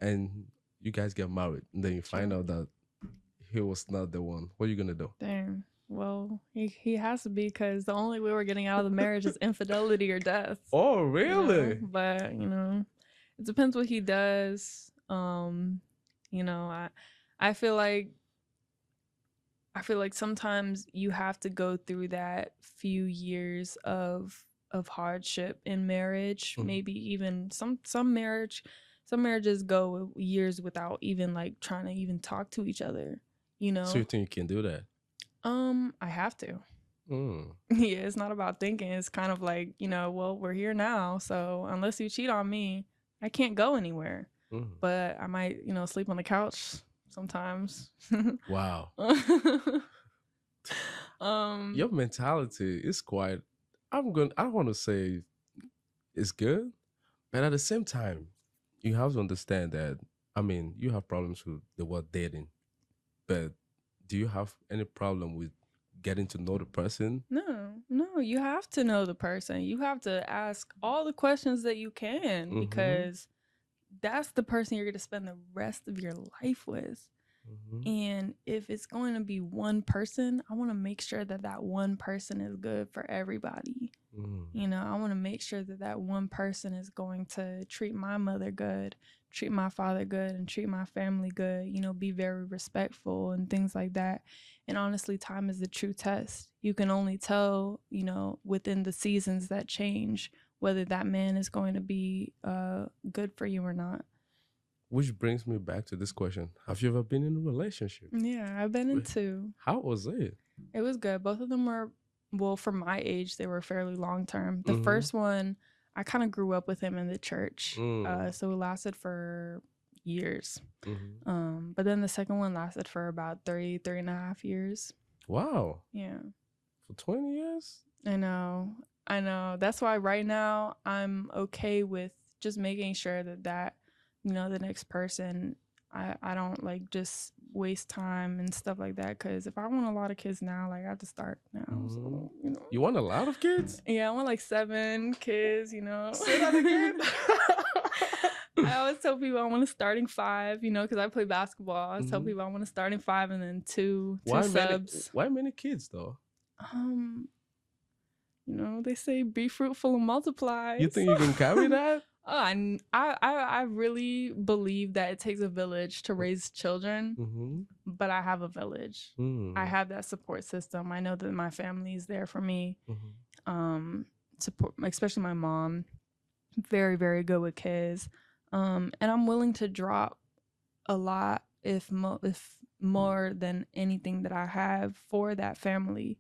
And you guys get married, and then you find out that he was not the one. What are you gonna do? Damn. Well, he has to be, because the only way we're getting out of the marriage is infidelity or death. Oh, really? But it depends what he does. I feel like sometimes you have to go through that few years of hardship in marriage. Maybe even some marriages go years without even like trying to even talk to each other. So you think you can do that? I have to. Yeah, it's not about thinking. It's kind of like, well, we're here now, so unless you cheat on me, I can't go anywhere. But I might, sleep on the couch sometimes. Wow. Your mentality is quite, I don't want to say it's good, but at the same time, you have to understand that, I mean, you have problems with the word dating, but do you have any problem with getting to know the person? No, you have to know the person. You have to ask all the questions that you can, because that's the person you're going to spend the rest of your life with. And if it's going to be one person, I want to make sure that one person is good for everybody. I want to make sure that one person is going to treat my mother good, treat my father good, and treat my family good, be very respectful and things like that. And honestly, time is the true test. You can only tell, within the seasons that change, whether that man is going to be good for you or not. Which brings me back to this question. Have you ever been in a relationship? Yeah, I've been in two. How was it? It was good. Both of them were, well, for my age, they were fairly long term. The first one, I kind of grew up with him in the church. So it lasted for years. But then the second one lasted for about 3.5 years. Wow. Yeah. For 20 years? I know. That's why right now I'm okay with just making sure that the next person, I don't like just waste time and stuff like that. Because if I want a lot of kids now, like I have to start now. So, You want a lot of kids? Yeah, I want like 7 kids, Say that again. I always tell people I want a starting 5, because I play basketball. I always tell people I want a starting 5 and then two subs. Why many kids though? They say be fruitful and multiply. You think you can carry that? I really believe that it takes a village to raise children, but I have a village. I have that support system. I know that my family is there for me. Support, especially my mom, very, very good with kids. And I'm willing to drop a lot, if more than anything that I have for that family.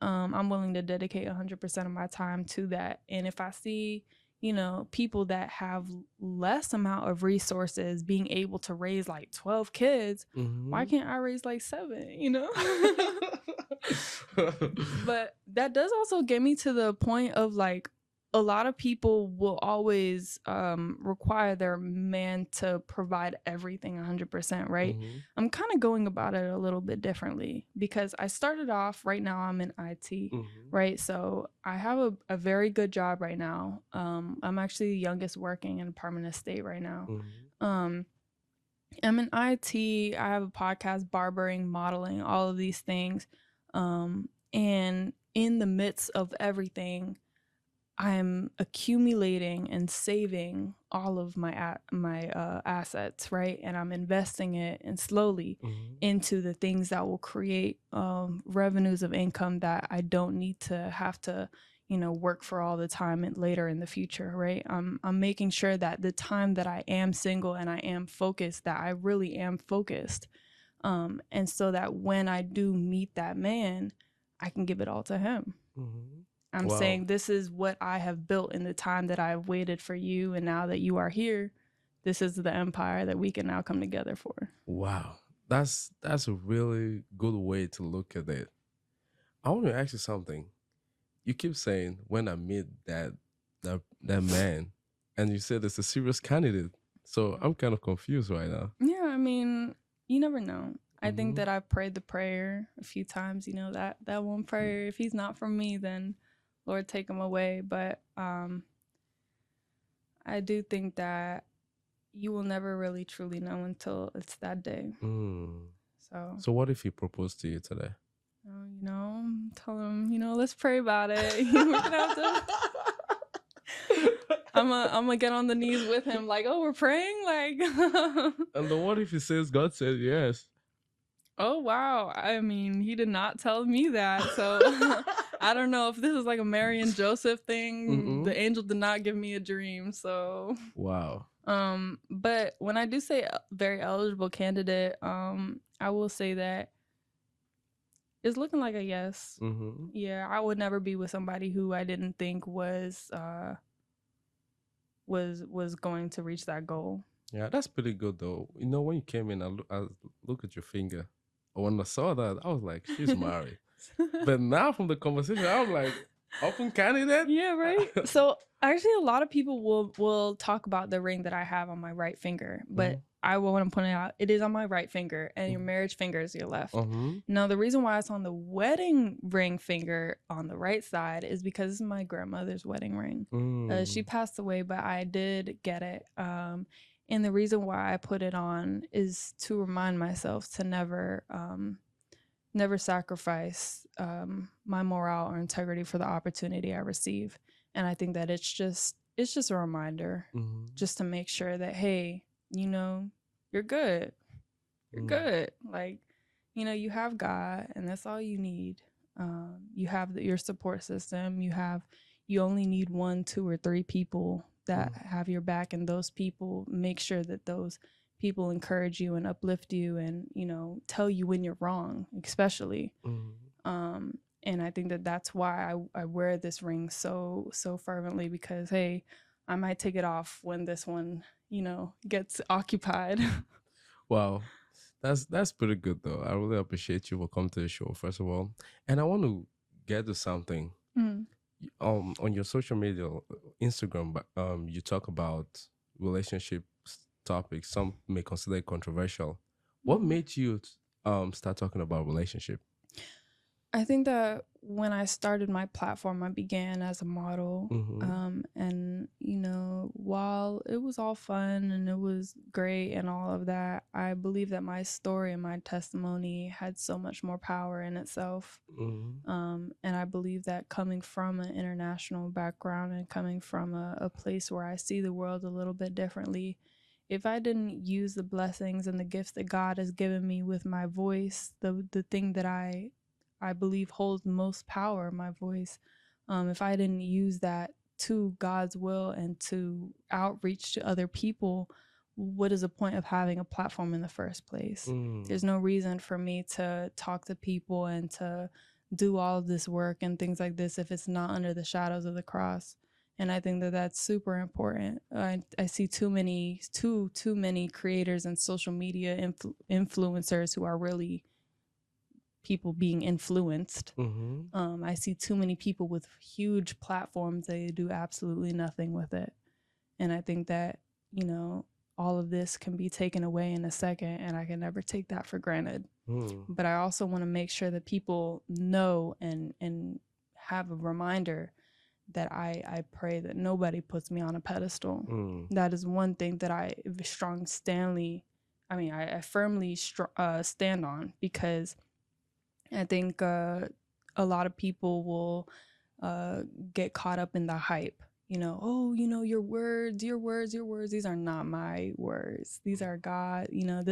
I'm willing to dedicate 100% of my time to that. And if I see people that have less amount of resources being able to raise like 12 kids, why can't I raise like 7, But that does also get me to the point of like, a lot of people will always require their man to provide everything 100%, right? Mm-hmm. I'm kind of going about it a little bit differently because I started off, right now I'm in IT, Mm-hmm. right? So I have a very good job right now. I'm actually the youngest working in Department of State right now. Mm-hmm. Um, I'm in IT. I have a podcast, barbering, modeling, all of these things. And in the midst of everything, I'm accumulating and saving all of my assets, right? And I'm investing it and slowly Mm-hmm. into the things that will create revenues of income that I don't need to have to, work for all the time and later in the future, right? I'm making sure that the time that I am single and I am focused, that I really am focused, and so that when I do meet that man, I can give it all to him. Mm-hmm. I'm Wow. saying this is what I have built in the time that I've waited for you. And now that you are here, this is the empire that we can now come together for. Wow. That's a really good way to look at it. I want to ask you something. You keep saying when I meet that man, and you said it's a serious candidate. So I'm kind of confused right now. Yeah, I mean, you never know. I think Mm-hmm. that I've prayed the prayer a few times, that one prayer. If he's not from me, then Lord take him away. But I do think that you will never really truly know until it's that day. Mm. So So what if he proposed to you today? tell him, let's pray about it. We're gonna have to. I'm gonna get on the knees with him, like, oh, we're praying, like. And then what if he says God said yes? Oh wow! I mean, he did not tell me that, so I don't know if this is like a Mary and Joseph thing. Mm-mm. The angel did not give me a dream, so. Wow. But when I do say very eligible candidate, I will say that it's looking like a yes. Mm-hmm. Yeah, I would never be with somebody who I didn't think was going to reach that goal. Yeah, that's pretty good though. When you came in, I look at your finger. When I saw that, I was like, she's married. But now from the conversation, I'm like, open candidate? Yeah, right. So actually, a lot of people will talk about the ring that I have on my right finger, but I will want to point out it is on my right finger, and your marriage finger is your left. Mm-hmm. Now, the reason why it's on the wedding ring finger on the right side is because it's my grandmother's wedding ring. She passed away, but I did get it. And the reason why I put it on is to remind myself to never sacrifice my morale or integrity for the opportunity I receive. And I think that it's just a reminder, just to make sure that, hey, you're good. You're good. Like, you have God, and that's all you need. You have your support system. You only need 1, 2, or 3 people that have your back, and those people, make sure that those people encourage you and uplift you, and tell you when you're wrong, especially. And I think that that's why I wear this ring so fervently, because hey, I might take it off when this one gets occupied. Wow. That's pretty good though. I really appreciate you for coming to the show, first of all. And I want to get to something. On your social media, Instagram, you talk about relationship topics. Some may consider it controversial. What made you start talking about relationship? I think that when I started my platform, I began as a model. And, while it was all fun and it was great and all of that, I believe that my story and my testimony had so much more power in itself. And I believe that coming from an international background and coming from a place where I see the world a little bit differently, if I didn't use the blessings and the gifts that God has given me with my voice, the thing that I believe holds most power, my voice, if I didn't use that to God's will and to outreach to other people, what is the point of having a platform in the first place? There's no reason for me to talk to people and to do all of this work and things like this if it's not under the shadows of the cross. And I think that that's super important. I see too many creators and social media influencers who are really people being influenced. Mm-hmm. I see too many people with huge platforms. They do absolutely nothing with it. And I think that, you know, all of this can be taken away in a second, and I can never take that for granted. But I also want to make sure that people know and have a reminder that I pray that nobody puts me on a pedestal. That is one thing that I firmly stand on, because I think a lot of people will get caught up in the hype. You know, oh, you know, your words, these are not my words. These are God. You know,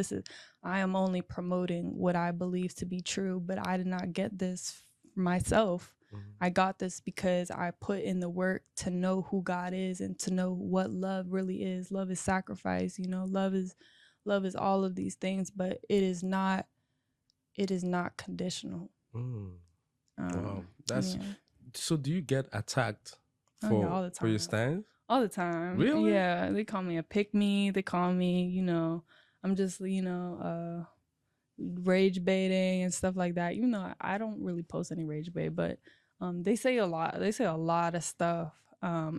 I am only promoting what I believe to be true, but I did not get this myself. I got this because I put in the work to know who God is and to know what love really is. Love is sacrifice, you know, love is all of these things, but it is not conditional. Wow, that's Yeah. so. Do you get attacked Oh yeah, all the for your time. stance? All the time. Really? Yeah, they call me a pick me. They call me, you know, I'm just, rage baiting and stuff like that. Even though I don't really post any rage bait, but they say a lot. They say a lot of stuff.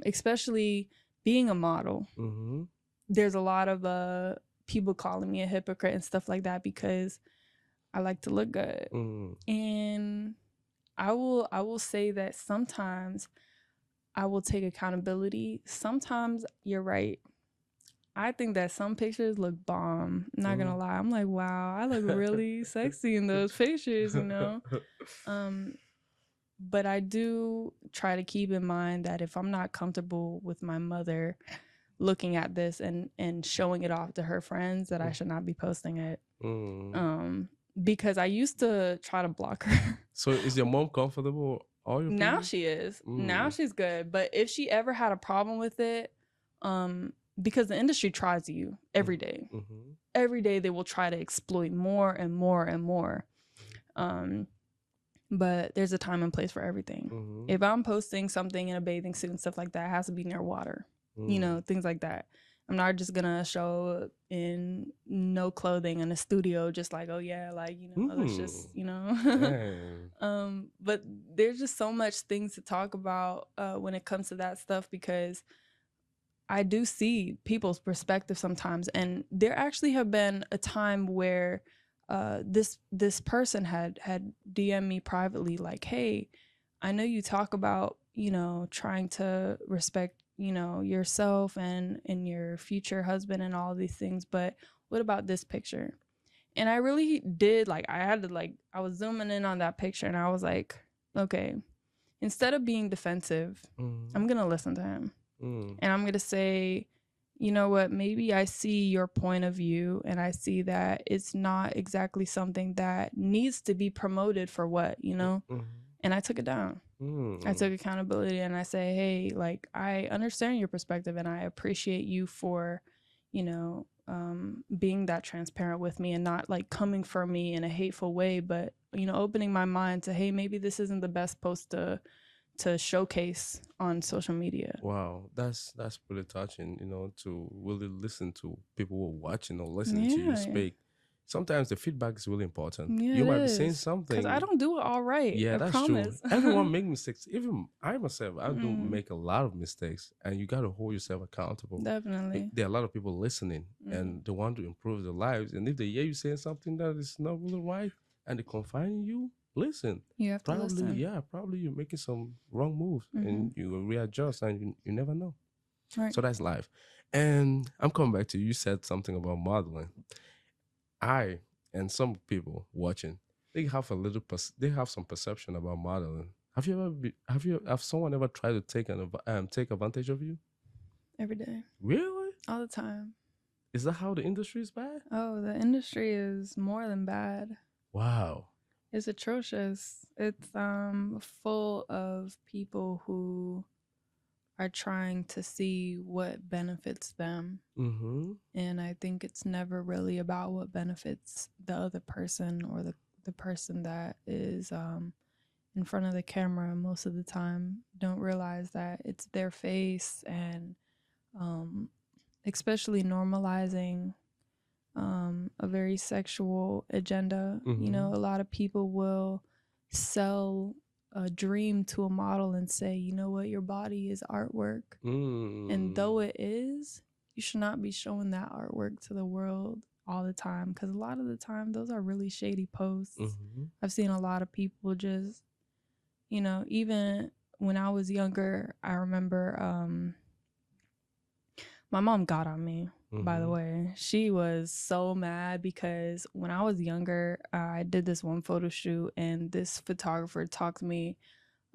Especially being a model. Mm-hmm. There's a lot of people calling me a hypocrite and stuff like that because I like to look good. And I will say that sometimes I will take accountability. Sometimes you're right. I think that some pictures look bomb. I'm not gonna lie. I'm like, wow, I look really sexy in those pictures, you know? But I do try to keep in mind that if I'm not comfortable with my mother looking at this and showing it off to her friends, that I should not be posting it. Because I used to try to block her. So is your mom comfortable? All your Now pictures? she is. Now she's good. But if she ever had a problem with it, because the industry tries you every day. Every day they will try to exploit more and more and more. But there's a time and place for everything. If I'm posting something in a bathing suit and stuff like that, it has to be near water. You know, things like that. I'm not just gonna show in no clothing in a studio, just like, oh yeah, like, you know, let's just, you know. But there's just so much things to talk about when it comes to that stuff, because I do see people's perspective sometimes, and there actually have been a time where this person had DM'd me privately, like, hey, I know you talk about, you know, trying to respect, you know, yourself and your future husband and all these things, but what about this picture? And I really did, like, I was zooming in on that picture, and I was like, okay, instead of being defensive, I'm gonna listen to him. And I'm going to say, you know what, maybe I see your point of view, and I see that it's not exactly something that needs to be promoted for what, you know? And I took it down. I took accountability, and I say, hey, like, I understand your perspective, and I appreciate you for, you know, being that transparent with me and not like coming for me in a hateful way, but, you know, opening my mind to, hey, maybe this isn't the best post to showcase on social media. Wow, that's pretty touching, you know, to really listen to people who are watching or listening to you speak. Sometimes the feedback is really important. Yeah, You might be saying something. Because I don't do it all right. Yeah, I that's promise. true. Everyone make mistakes. Even I myself, I do make a lot of mistakes, and you got to hold yourself accountable. Definitely. There are a lot of people listening, and they want to improve their lives. And if they hear you saying something that is not really right, and they confine you, listen. You have to listen. Yeah, probably you're making some wrong moves, and you will readjust, and you never know. Right. So that's life. And I'm coming back to you. You said something about modeling. I and some people watching, they have a little they have some perception about modeling. Have you ever have someone ever tried to take advantage of you? Every day. Really? All the time. Is that how the industry is bad? Oh, the industry is more than bad. Wow. It's atrocious. It's full of people who are trying to see what benefits them. And I think it's never really about what benefits the other person or the person that is in front of the camera. Most of the time don't realize that it's their face, and especially normalizing a very sexual agenda. You know, a lot of people will sell a dream to a model and say, you know what, your body is artwork. And though it is, you should not be showing that artwork to the world all the time, because a lot of the time those are really shady posts. I've seen a lot of people just, you know, even when I was younger, I remember my mom got on me, by the way. She was so mad because when I was younger, I did this one photo shoot, and this photographer talked me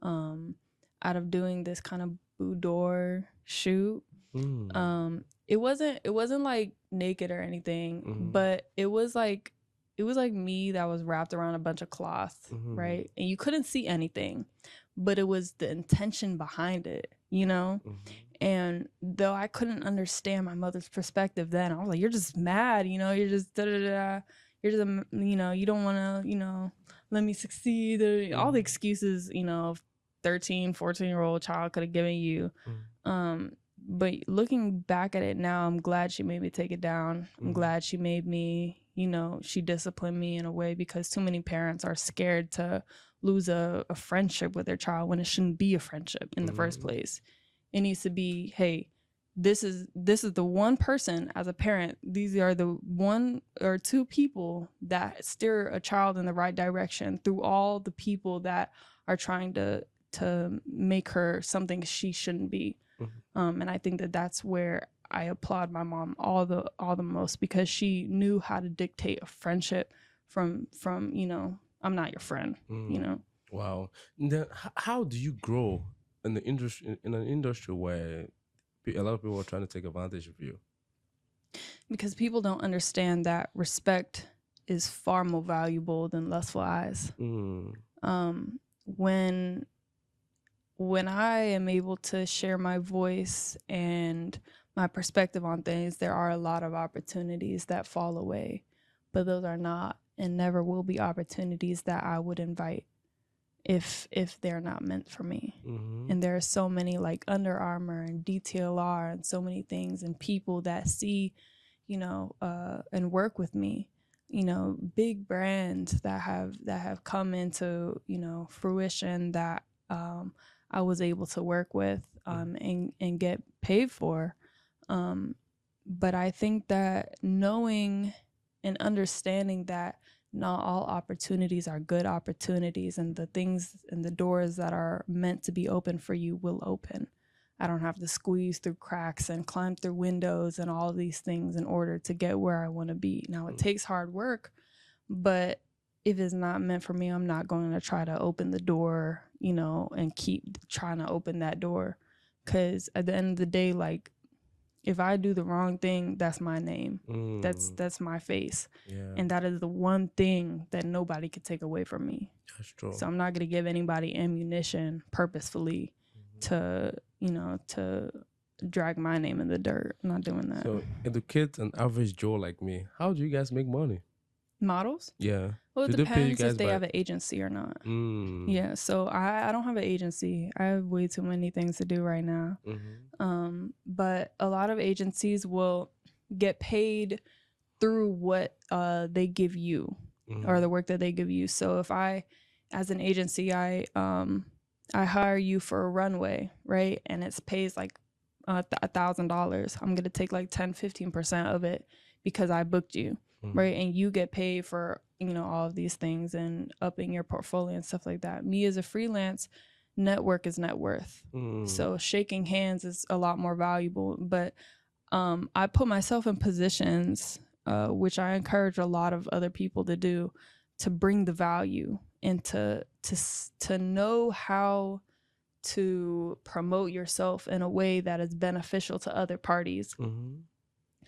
out of doing this kind of boudoir shoot. It wasn't like naked or anything, but it was like me that was wrapped around a bunch of cloth, right? And you couldn't see anything, but it was the intention behind it, you know? And though I couldn't understand my mother's perspective then, I was like, you're just mad, you know, you're just da-da-da-da. You're just, you know, you don't want to, you know, let me succeed. All the excuses, you know, 13, 14-year-old child could have given you. But looking back at it now, I'm glad she made me take it down. I'm glad she made me, you know, she disciplined me in a way, because too many parents are scared to lose a friendship with their child when it shouldn't be a friendship in the first place. It needs to be, hey, this is the one person as a parent. These are the one or two people that steer a child in the right direction through all the people that are trying to make her something she shouldn't be. And I think that that's where I applaud my mom all the most, because she knew how to dictate a friendship from you know, I'm not your friend, you know. Wow. And then how do you grow in the industry, in an industry where a lot of people are trying to take advantage of you? Because people don't understand that respect is far more valuable than lustful eyes. When I am able to share my voice and my perspective on things, there are a lot of opportunities that fall away, but those are not and never will be opportunities that I would invite if they're not meant for me. And there are so many, like Under Armour and DTLR and so many things, and people that see, you know, and work with me, you know, big brands that have come into, you know, fruition that I was able to work with and get paid for. But I think that knowing and understanding that not all opportunities are good opportunities, and the things and the doors that are meant to be open for you will open. I don't have to squeeze through cracks and climb through windows and all of these things in order to get where I want to be. Now, it takes hard work, but if it's not meant for me, I'm not going to try to open the door, you know, and keep trying to open that door. Because at the end of the day, like, if I do the wrong thing, that's my name. That's my face. And that is the one thing that nobody could take away from me. That's true. So I'm not going to give anybody ammunition purposefully to, you know, to drag my name in the dirt. I'm not doing that. So educate an average Joe like me. How do you guys make money? Models? Yeah. Well, it Do they pay you depends guys if they by- have an agency or not. Yeah, so I don't have an agency. I have way too many things to do right now. But a lot of agencies will get paid through what they give you or the work that they give you. So if I, as an agency, I hire you for a runway, right? And it pays like $1,000. I'm gonna take like 10-15% of it because I booked you, right? And you get paid for, you know, all of these things and upping your portfolio and stuff like that. Me as a freelance, network is net worth. So shaking hands is a lot more valuable. But I put myself in positions, which I encourage a lot of other people to do, to bring the value and to know how to promote yourself in a way that is beneficial to other parties.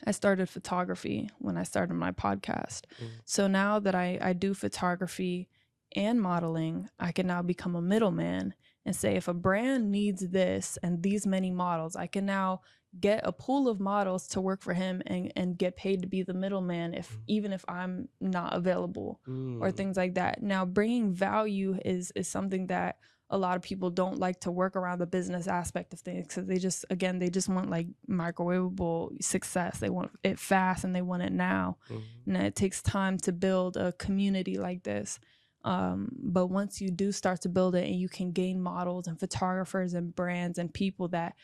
I started photography when I started my podcast. So now that I do photography and modeling, I can now become a middleman and say, if a brand needs this and these many models, I can now get a pool of models to work for him and get paid to be the middleman, even if I'm not available or things like that. Now, bringing value is something that a lot of people don't like to work around the business aspect of things because they just want like microwavable success. They want it fast and they want it now. And it takes time to build a community like this. But once you do start to build it and you can gain models and photographers and brands and people that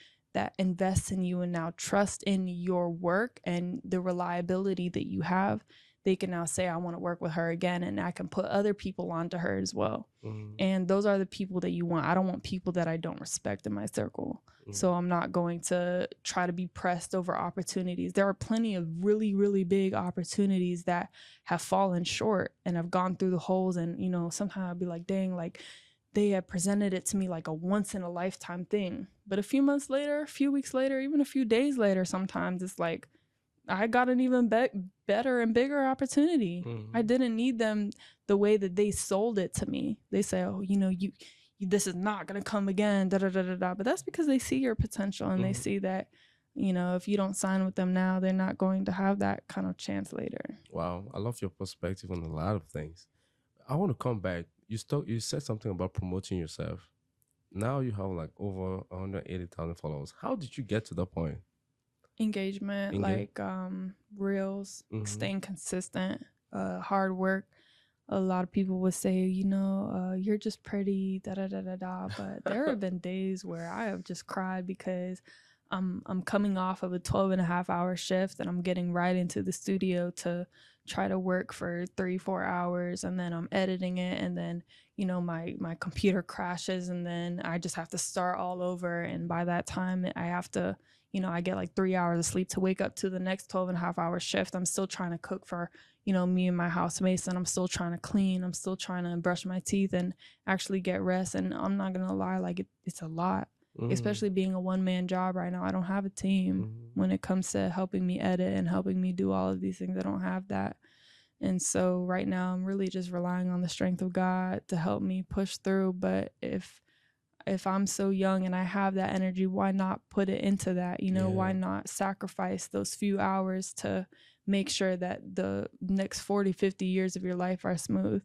invest in you and now trust in your work and the reliability that you have, they can now say, I want to work with her again, and I can put other people onto her as well. And those are the people that you want. I don't want people that I don't respect in my circle. So I'm not going to try to be pressed over opportunities. There are plenty of really, really big opportunities that have fallen short and have gone through the holes. And, you know, sometimes I'll be like, dang, like they have presented it to me like a once in a lifetime thing. But a few months later, a few weeks later, even a few days later, sometimes it's like, I got an even better and bigger opportunity. I didn't need them the way that they sold it to me. They say, oh, you know, you this is not going to come again, da da da da da. But that's because they see your potential and they see that, you know, if you don't sign with them now, they're not going to have that kind of chance later. Wow, I love your perspective on a lot of things. I want to come back. You said something about promoting yourself. Now you have like over 180,000 followers. How did you get to that point? Engagement, like reels, staying consistent, hard work. A lot of people would say, you know, you're just pretty, da da da da da. But there have been days where I have just cried because I'm coming off of a 12.5-hour shift and I'm getting right into the studio to try to work for 3-4 hours, and then I'm editing it, and then, you know, my computer crashes, and then I just have to start all over. And by that time I have to, you know, I get like 3 hours of sleep to wake up to the next 12.5-hour shift. I'm still trying to cook for, you know, me and my housemates, and I'm still trying to clean. I'm still trying to brush my teeth and actually get rest. And I'm not going to lie, like it's a lot, especially being a one-man job right now. I don't have a team when it comes to helping me edit and helping me do all of these things. I don't have that. And so right now I'm really just relying on the strength of God to help me push through. But if I'm so young and I have that energy, why not put it into that? You know, why not sacrifice those few hours to make sure that the next 40, 50 years of your life are smooth?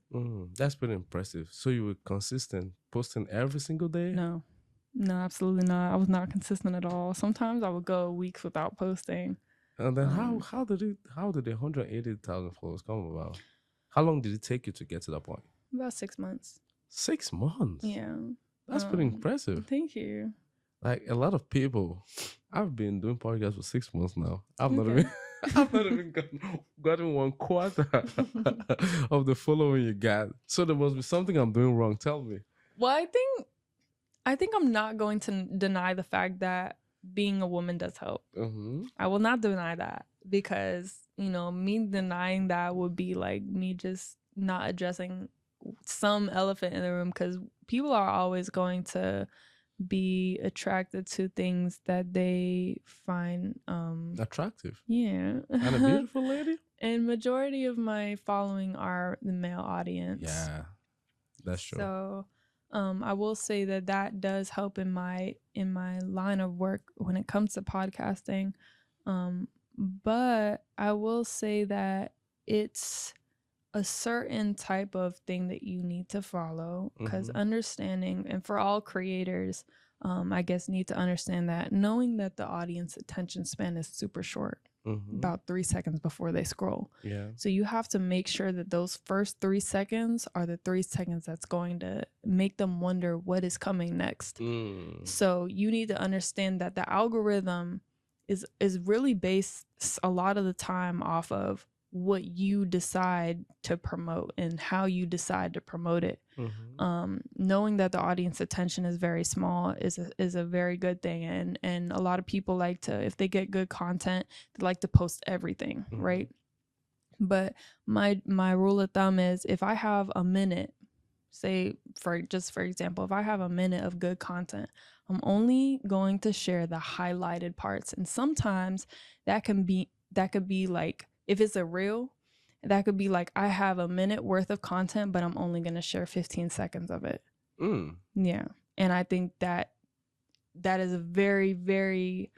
That's pretty impressive. So you were consistent, posting every single day? No, absolutely not. I was not consistent at all. Sometimes I would go weeks without posting. And then how did the 180,000 followers come about? How long did it take you to get to that point? About 6 months. 6 months? Yeah. That's pretty impressive. Thank you. Like a lot of people, I've been doing podcasts for 6 months now. I've not even gotten 1/4 of the following you got. So there must be something I'm doing wrong. Tell me. Well, I think I'm not going to deny the fact that being a woman does help. I will not deny that, because, you know, me denying that would be like me just not addressing some elephant in the room, because people are always going to be attracted to things that they find attractive. Yeah. And a beautiful lady. And majority of my following are the male audience. Yeah, that's true. So I will say that does help in my line of work when it comes to podcasting. But I will say that it's a certain type of thing that you need to follow, because understanding, and for all creators, I guess, need to understand that knowing that the audience attention span is super short, about 3 seconds before they scroll. Yeah. So you have to make sure that those first 3 seconds are the 3 seconds that's going to make them wonder what is coming next. So you need to understand that the algorithm is really based a lot of the time off of what you decide to promote and how you decide to promote it. Knowing that the audience attention is very small is a very good thing. And a lot of people like to, if they get good content, they like to post everything, right? But my rule of thumb is, if I have a minute, say for example, if I have a minute of good content, I'm only going to share the highlighted parts. And sometimes that could be like, if it's a reel, that could be like, I have a minute worth of content, but I'm only going to share 15 seconds of it. Yeah. And I think that is a very, very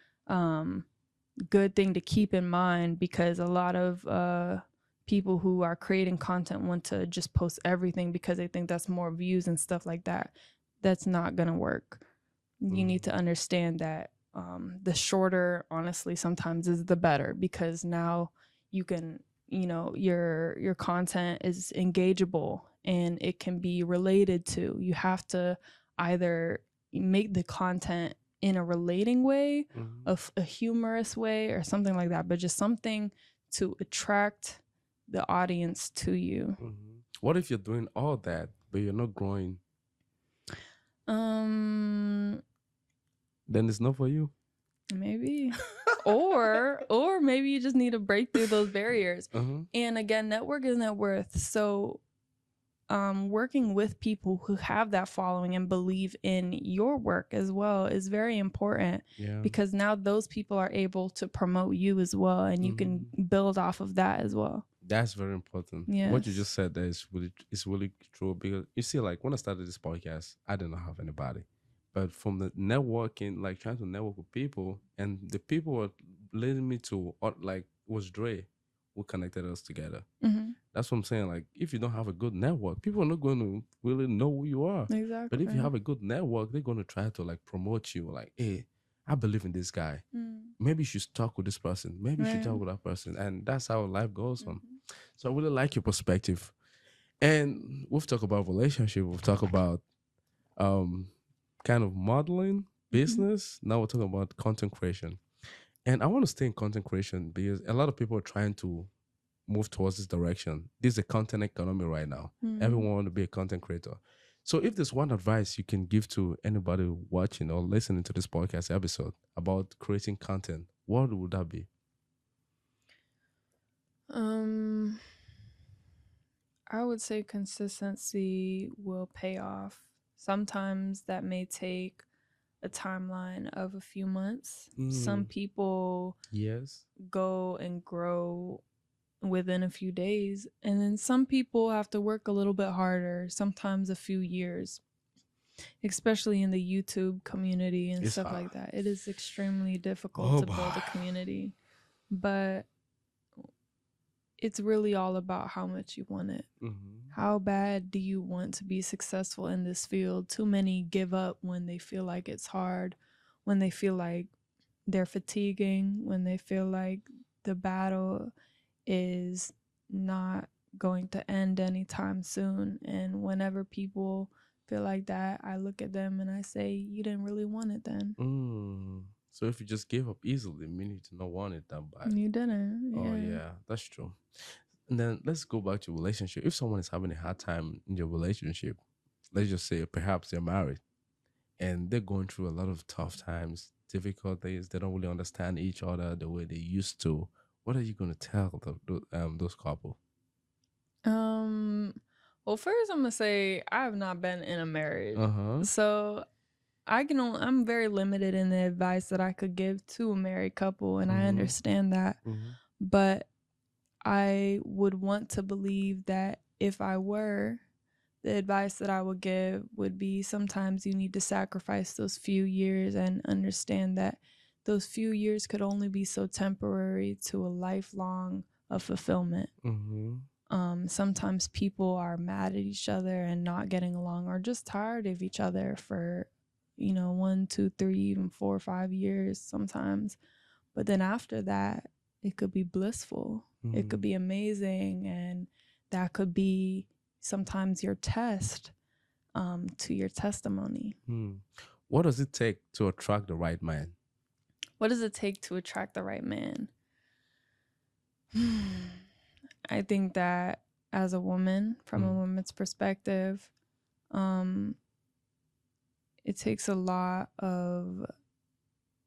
good thing to keep in mind, because a lot of people who are creating content want to just post everything because they think that's more views and stuff like that. that's not gonna work. You need to understand that the shorter, honestly, sometimes is the better, because now you can, your content is engageable and it can be related to. You have to either make the content in a relating way, a humorous way, or something like that, but just something to attract the audience to you. What if you're doing all that, but you're not growing? Then it's not for you. Maybe. or maybe you just need to break through those barriers. And again, network is net worth. So working with people who have that following and believe in your work as well is very important, because now those people are able to promote you as well, and you can build off of that as well. That's very important. What you just said there is really true, because you see, like when I started this podcast, I did not have anybody. But from the networking, like trying to network with people, and the people were leading me to, like, was Dre who connected us together. That's what I'm saying. Like, if you don't have a good network, people are not going to really know who you are. Exactly. But if you have a good network, they're going to try to like promote you. Like, hey, I believe in this guy. Maybe you should talk with this person. Maybe you should talk with that person. And that's how life goes on. So I really like your perspective. And we've talked about relationship. We've talked about kind of modeling, business. Now we're talking about content creation. And I want to stay in content creation because a lot of people are trying to move towards this direction. This is a content economy right now. Everyone want to be a content creator. So if there's one advice you can give to anybody watching or listening to this podcast episode about creating content, what would that be? I would say consistency will pay off. Sometimes that may take a timeline of a few months. Some people go and grow within a few days, and then some people have to work a little bit harder, sometimes a few years, especially in the YouTube community and stuff like that. It is extremely difficult to build a community, but it's really all about how much you want it. How bad do you want to be successful in this field? Too many give up when they feel like it's hard, when they feel like they're fatiguing, when they feel like the battle is not going to end anytime soon. And whenever people feel like that, I look at them and I say, you didn't really want it then. So if you just gave up easily, meaning to not want it that bad. You didn't. Oh yeah, that's true. And then let's go back to relationship. If someone is having a hard time in your relationship, let's just say perhaps they're married and they're going through a lot of tough times, difficulties, they don't really understand each other the way they used to. What are you going to tell those couple? Well, first I'm gonna say I have not been in a marriage, so I'm very limited in the advice that I could give to a married couple, and I understand that. But I would want to believe that if I were, the advice that I would give would be sometimes you need to sacrifice those few years and understand that those few years could only be so temporary to a lifelong of fulfillment. Sometimes people are mad at each other and not getting along, or just tired of each other for 1, 2, 3, even 4 or 5 years sometimes. But then after that, it could be blissful. It could be amazing, and that could be sometimes your test to your testimony. What does it take to attract the right man? What does it take to attract the right man? I think that as a woman, from a woman's perspective, it takes a lot of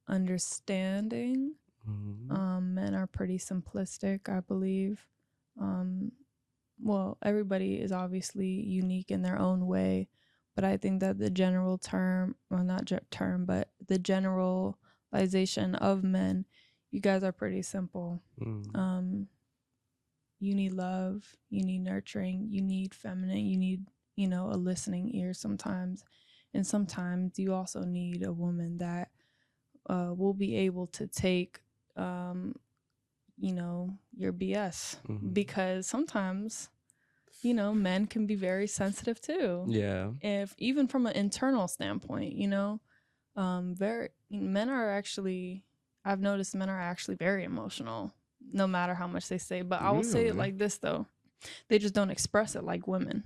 understanding. Men are pretty simplistic, I believe. Well, everybody is obviously unique in their own way, but I think that the general term, well, not term, but the generalization of men, you guys are pretty simple. You need love, you need nurturing, you need feminine, you need, a listening ear sometimes. And sometimes you also need a woman that will be able to take, your BS. Because sometimes you know, men can be very sensitive too. Yeah. If even from an internal standpoint, you know, men are actually, I've noticed men are actually very emotional, no matter how much they say. But I will say it Really? like this though, they just don't express it like women.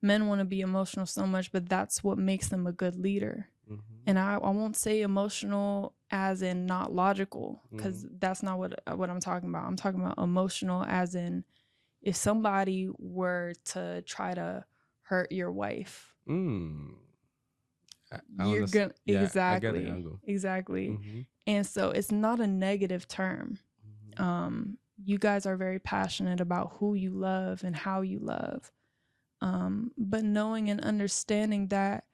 Men want to be emotional so much, but that's what makes them a good leader. Mm-hmm. And I won't say emotional as in not logical, because Mm-hmm. that's not what I'm talking about. I'm talking about emotional as in if somebody were to try to hurt your wife, Mm. I you're understand. gonna Yeah, I get the angle. exactly. Mm-hmm. And so it's not a negative term. You guys are very passionate about who you love and how you love. But knowing and understanding that,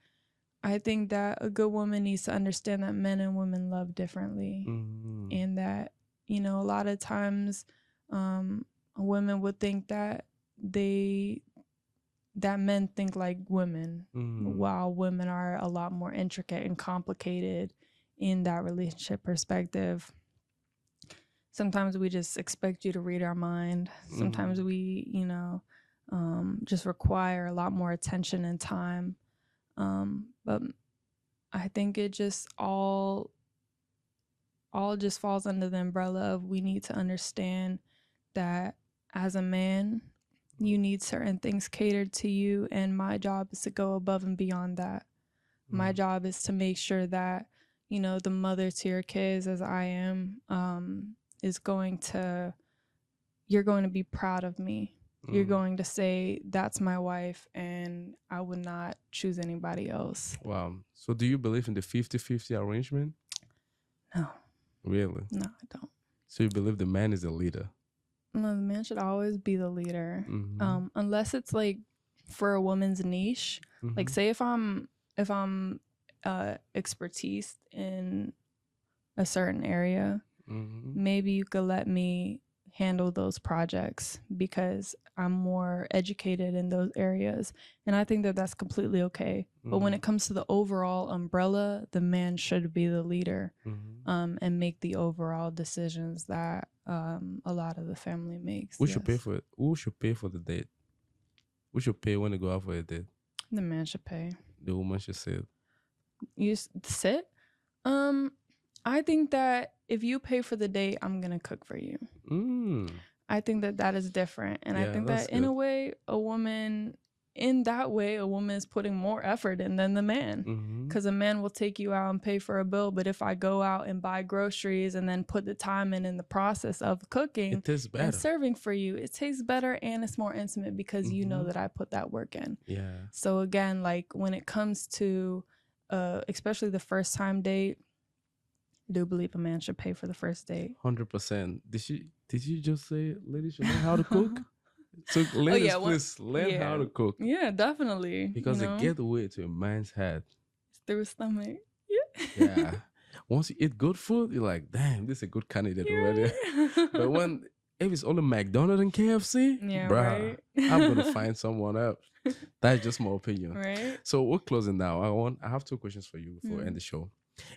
I think that a good woman needs to understand that men and women love differently. Mm-hmm. And that, you know, a lot of times women would think that men think like women, while women are a lot more intricate and complicated in that relationship perspective. Sometimes we just expect you to read our mind. Sometimes we, you know, just require a lot more attention and time. But I think it just all just falls under the umbrella of we need to understand that as a man, you need certain things catered to you, and my job is to go above and beyond that. My job is to make sure that, you know, the mother to your kids, as I am, is going to, you're going to be proud of me. You're going to say, that's my wife, and I would not choose anybody else. Wow. So do you believe in the 50-50 arrangement? No. Really? No, I don't. So you believe the man is the leader? No, the man should always be the leader. Unless it's like for a woman's niche. Like say if I'm expertise in a certain area, maybe you could let me handle those projects because I'm more educated in those areas. And I think that that's completely okay. But when it comes to the overall umbrella, the man should be the leader, and make the overall decisions that a lot of the family makes. Who should pay for it? Who should pay for the date? Who should pay when they go out for a date? The man should pay. The woman should sit. You sit? I think that if you pay for the date, I'm gonna cook for you. I think that that is different, and I think that in a way, a woman is putting more effort in than the man, because a man will take you out and pay for a bill. But if I go out and buy groceries and then put the time in the process of cooking it tastes better. And serving for you, it tastes better and it's more intimate because you know that I put that work in. Yeah. So again, like when it comes to especially the first time date, I do believe a man should pay for the first date. 100%. Did you just say ladies should learn how to cook? So ladies, please learn how to cook. Yeah, definitely. Because the gateway to a man's head is through his stomach. Yeah. Once you eat good food, you're like, damn, this is a good candidate already. But if it's only McDonald's and KFC, bruh, I'm gonna find someone else. That's just my opinion. Right. So we're closing now. I have 2 questions for you before we end the show.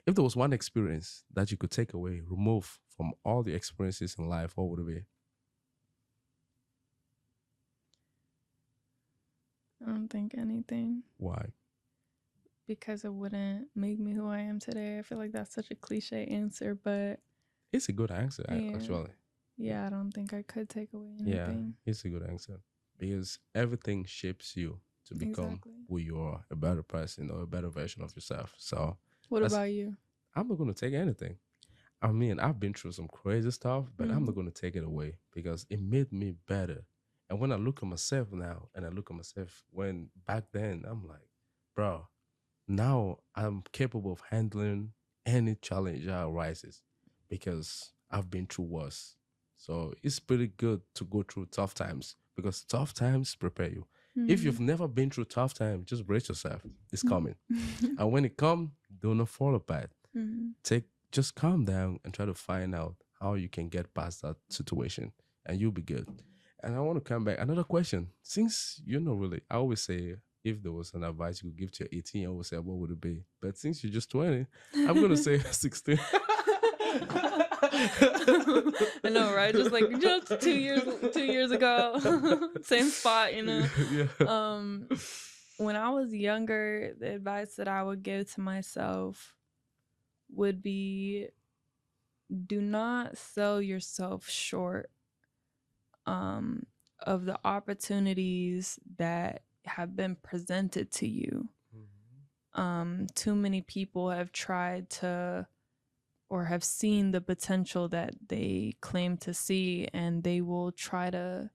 If there was one experience that you could take away, remove from all the experiences in life, what would it be? I don't think anything. Why? Because it wouldn't make me who I am today. I feel like that's such a cliche answer, but it's a good answer, actually. Yeah, I don't think I could take away anything. Yeah, it's a good answer. Because everything shapes you to become who you are, a better person or a better version of yourself. So what about you? I'm not going to take anything. I mean, I've been through some crazy stuff, but I'm not going to take it away because it made me better. And when I look at myself now and I look at myself when back then, I'm like, bro, now I'm capable of handling any challenge that arises because I've been through worse. So it's pretty good to go through tough times because tough times prepare you. If you've never been through tough time, just brace yourself. It's coming. And when it comes, do not fall apart. Just calm down and try to find out how you can get past that situation and you'll be good. And I want to come back. Another question. Since you're not really, I always say, if there was an advice you could give to your 18, I would say, what would it be? But since you're just 20, I'm going to say 16. I know, right? Just like just 2 years ago, same spot, you know. Yeah. When I was younger, the advice that I would give to myself would be, do not sell yourself short of the opportunities that have been presented to you. Too many people have tried to, or have seen the potential that they claim to see, and they will try to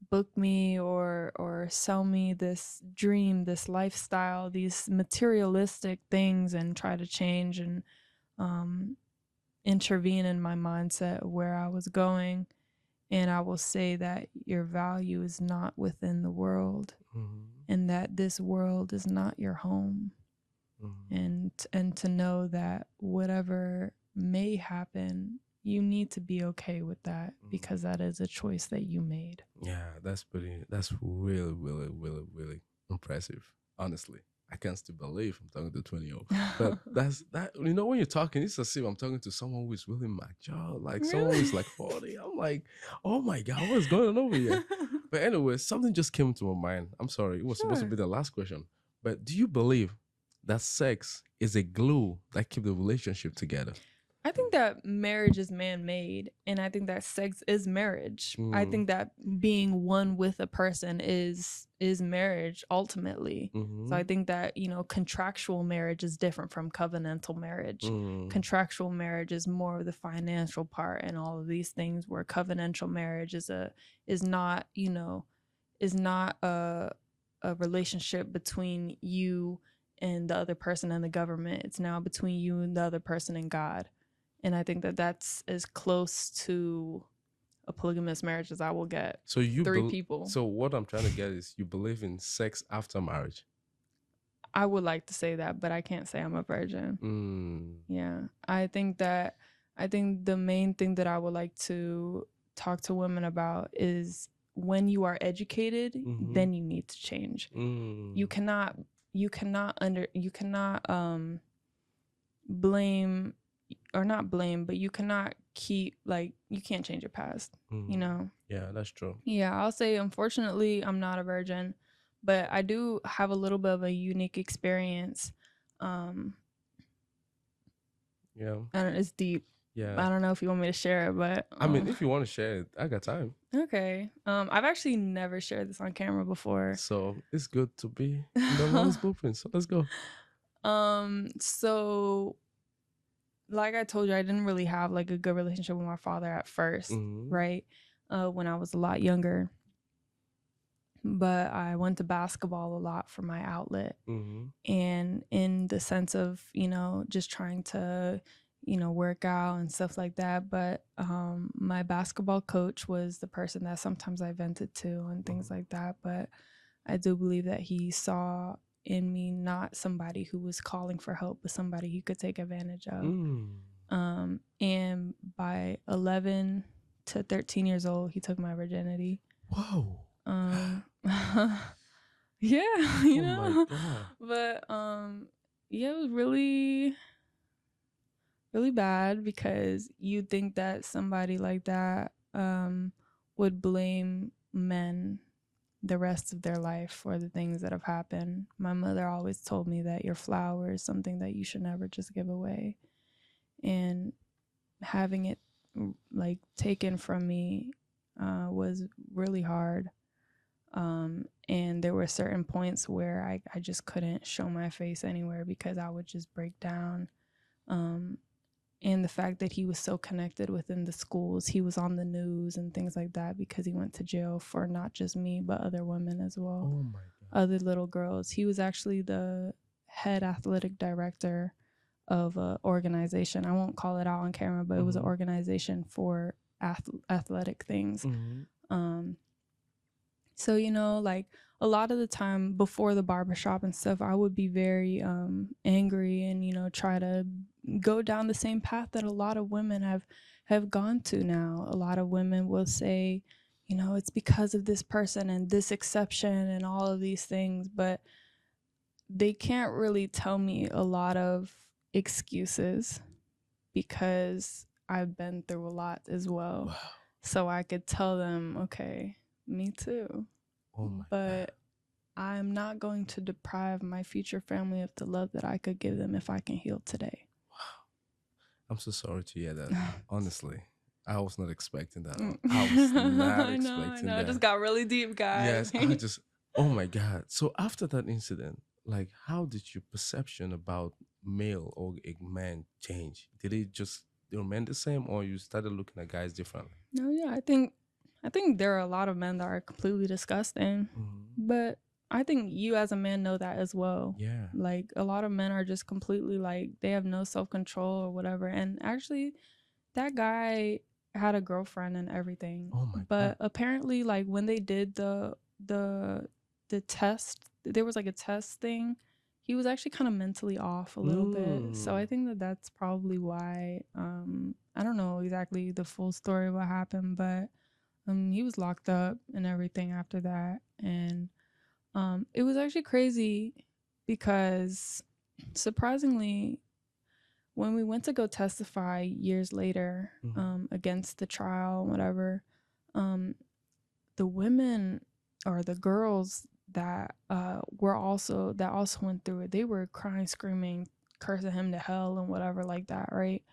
book me or sell me this dream, this lifestyle, these materialistic things, and try to change and intervene in my mindset where I was going. And I will say that your value is not within the world, and that this world is not your home. And to know that whatever may happen, you need to be okay with that, because that is a choice that you made. Yeah, that's really, really, really, really impressive. Honestly, I can't still believe I'm talking to 20-year-old. But that's that. You know, when you're talking, it's as if I'm talking to someone who is really mature, like someone who's like 40. I'm like, oh my god, what's going on over here? But anyway, something just came to my mind. I'm sorry, it was supposed to be the last question. But do you believe that sex is a glue that keeps the relationship together? I think that marriage is man-made, and I think that sex is marriage. I think that being one with a person is marriage ultimately. So I think that, you know, contractual marriage is different from covenantal marriage. Contractual marriage is more of the financial part and all of these things, where covenantal marriage is not, you know, is not a relationship between you and the other person and the government. It's now between you and the other person and God. And I think that that's as close to a polygamous marriage as I will get. So you 3 people. So what I'm trying to get is, you believe in sex after marriage? I would like to say that, but I can't say I'm a virgin. Yeah. I think the main thing that I would like to talk to women about is, when you are educated, then you need to change. You cannot blame, or not blame, but you cannot keep, like, you can't change your past, you know? Yeah, that's true. Yeah, I'll say, unfortunately, I'm not a virgin, but I do have a little bit of a unique experience. Yeah. I don't, it's deep. Yeah. I don't know if you want me to share it, but I mean, if you want to share it, I got time. Okay. I've actually never shared this on camera before. So it's good to be in the last blueprint. So let's go. So like I told you, I didn't really have like a good relationship with my father at first, right? When I was a lot younger. But I went to basketball a lot for my outlet. And in the sense of, you know, just trying to, you know, work out and stuff like that. But my basketball coach was the person that sometimes I vented to and things like that. But I do believe that he saw in me not somebody who was calling for help, but somebody he could take advantage of. And by 11 to 13 years old, he took my virginity. Whoa. Yeah, you know. My God. But yeah, it was really, really bad, because you'd think that somebody like that would blame men the rest of their life for the things that have happened. My mother always told me that your flower is something that you should never just give away. And having it like taken from me was really hard. And there were certain points where I just couldn't show my face anywhere, because I would just break down. And the fact that he was so connected within the schools, he was on the news and things like that, because he went to jail for not just me, but other women as well. Oh my God. Other little girls. He was actually the head athletic director of an organization. I won't call it out on camera, but it was an organization for athletic things. So, you know, like a lot of the time before the barbershop and stuff, I would be very angry and, you know, try to go down the same path that a lot of women have gone to now. A lot of women will say, you know, it's because of this person and this exception and all of these things, but they can't really tell me a lot of excuses, because I've been through a lot as well. Wow. So I could tell them, okay, me too. Oh my God. But I'm not going to deprive my future family of the love that I could give them if I can heal today. Wow. I'm so sorry to hear that. Honestly, I was not expecting that. I was not expecting I that. know. It just got really deep, guys. Yes, oh my God. So after that incident, like, how did your perception about male or a man change? Did it just remain the same, or you started looking at guys differently? No, yeah, I think there are a lot of men that are completely disgusting, but I think you as a man know that as well. Yeah. Like a lot of men are just completely like they have no self-control or whatever. And actually that guy had a girlfriend and everything. Oh my But God. apparently like when they did the test, there was like a test thing. He was actually kind of mentally off a little bit. So I think that that's probably why I don't know exactly the full story of what happened, but he was locked up and everything after that. And it was actually crazy because surprisingly, when we went to go testify years later against the trial, whatever, the women or the girls that also went through it, they were crying, screaming, cursing him to hell and whatever like that, right?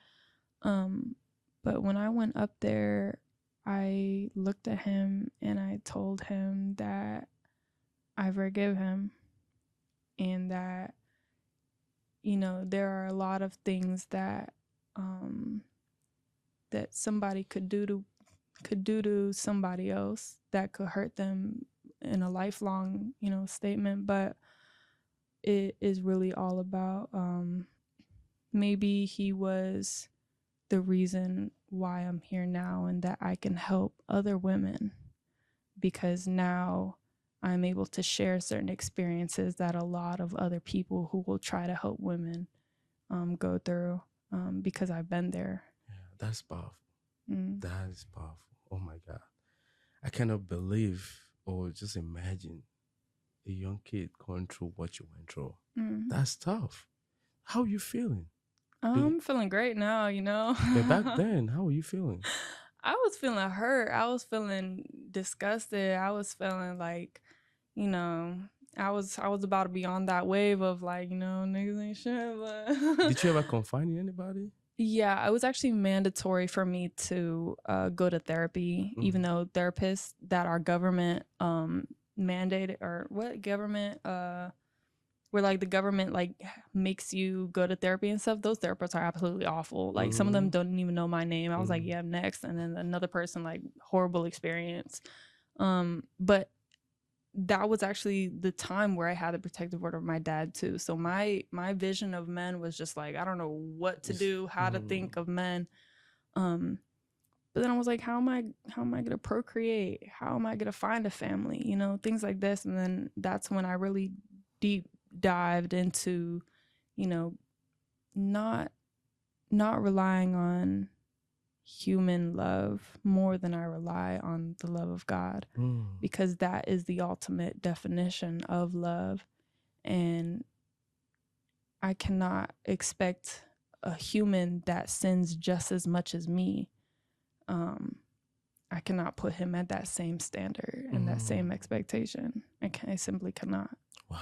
But when I went up there, I looked at him and I told him that I forgive him and that, you know, there are a lot of things that that somebody could do to somebody else that could hurt them in a lifelong, you know, statement. But it is really all about maybe he was the reason why I'm here now and that I can help other women because now I'm able to share certain experiences that a lot of other people who will try to help women go through because I've been there. Yeah, that's powerful. That is powerful. Oh my God. I cannot believe or just imagine a young kid going through what you went through. That's tough. How are you feeling? I'm feeling great now, you know. But back then, how were you feeling? I was feeling hurt. I was feeling disgusted. I was feeling like, you know, I was about to be on that wave of like, you know, niggas ain't shit. But did you ever confide in anybody? Yeah, it was actually mandatory for me to go to therapy, even though therapists that are government mandated or what government where like the government like makes you go to therapy and stuff, those therapists are absolutely awful. Like some of them don't even know my name. I was like, yeah, I'm next. And then another person, like horrible experience. But that was actually the time where I had the protective order of my dad too. So my vision of men was just like, I don't know what to do, how to think of men. But then I was like, how am I gonna procreate? How am I gonna find a family? You know, things like this. And then that's when I really deep dived into, you know, not relying on human love more than I rely on the love of God, because that is the ultimate definition of love. And I cannot expect a human that sins just as much as me. I cannot put him at that same standard and that same expectation. I simply cannot. Wow.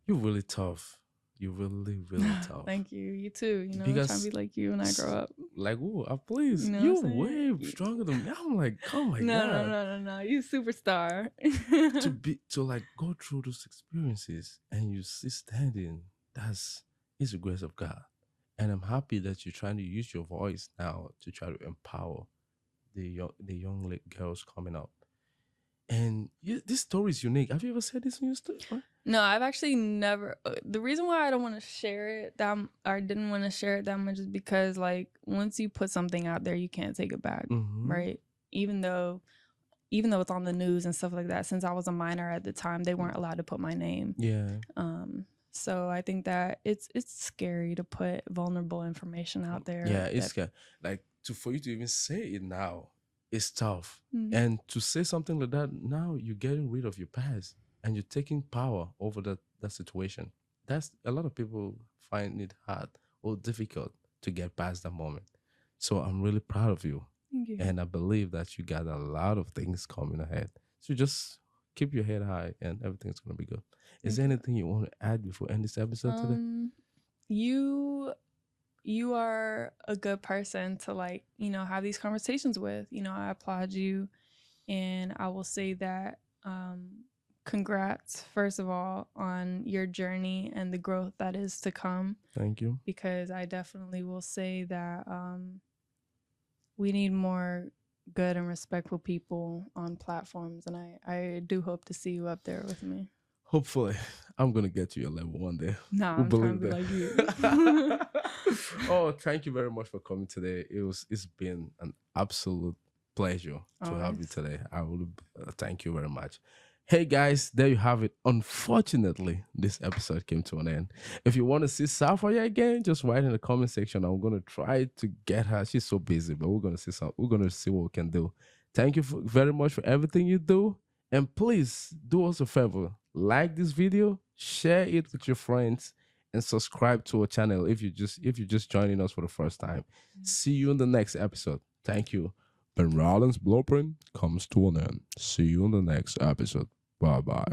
You're really tough. You're really, really tough. Thank you. You too. You know, I'm trying to be like you when I grow up. Like, oh, please. You know You're way stronger than me. I'm like, oh my God. No. You superstar. to like go through those experiences and you see standing, it's the grace of God. And I'm happy that you're trying to use your voice now to try to empower the young girls coming up. And this story is unique. Have you ever said this in your story? No, I've actually never. The reason why I don't want to share it I didn't want to share it that much is because like once you put something out there, you can't take it back, right? Even though it's on the news and stuff like that. Since I was a minor at the time, they weren't allowed to put my name. Yeah. So I think that it's scary to put vulnerable information out there. Yeah, it's scary. Like for you to even say it now, it's tough. And to say something like that now, you're getting rid of your past and you're taking power over that situation. That's a lot of people find it hard or difficult to get past that moment. So I'm really proud of you. Thank you. And I believe that you got a lot of things coming ahead. So just keep your head high and everything's gonna be good. Is Thank there you. anything you want to add before end this episode today? You you are a good person to, like, have these conversations with. I applaud you, and I will say that congrats, first of all, on your journey and the growth that is to come, Thank you. because I definitely will say that we need more good and respectful people on platforms, and I do hope to see you up there with me. Hopefully, I'm gonna get to your level one day. Nah, We I'm trying believe to be that. like you. Oh, thank you very much for coming today. It's been an absolute pleasure to have you Always. today. I will thank you very much. Hey guys, there you have it. Unfortunately, this episode came to an end. If you want to see Sapphire again, just write in the comment section. I'm gonna try to get her. She's so busy, but we're gonna see some. We're gonna see what we can do. Thank you very much for everything you do. And please do us a favor, like this video, share it with your friends, and subscribe to our channel if you're just joining us for the first time. See you in the next episode. Thank you. Benrolins Blueprint comes to an end. See you in the next episode. Bye bye.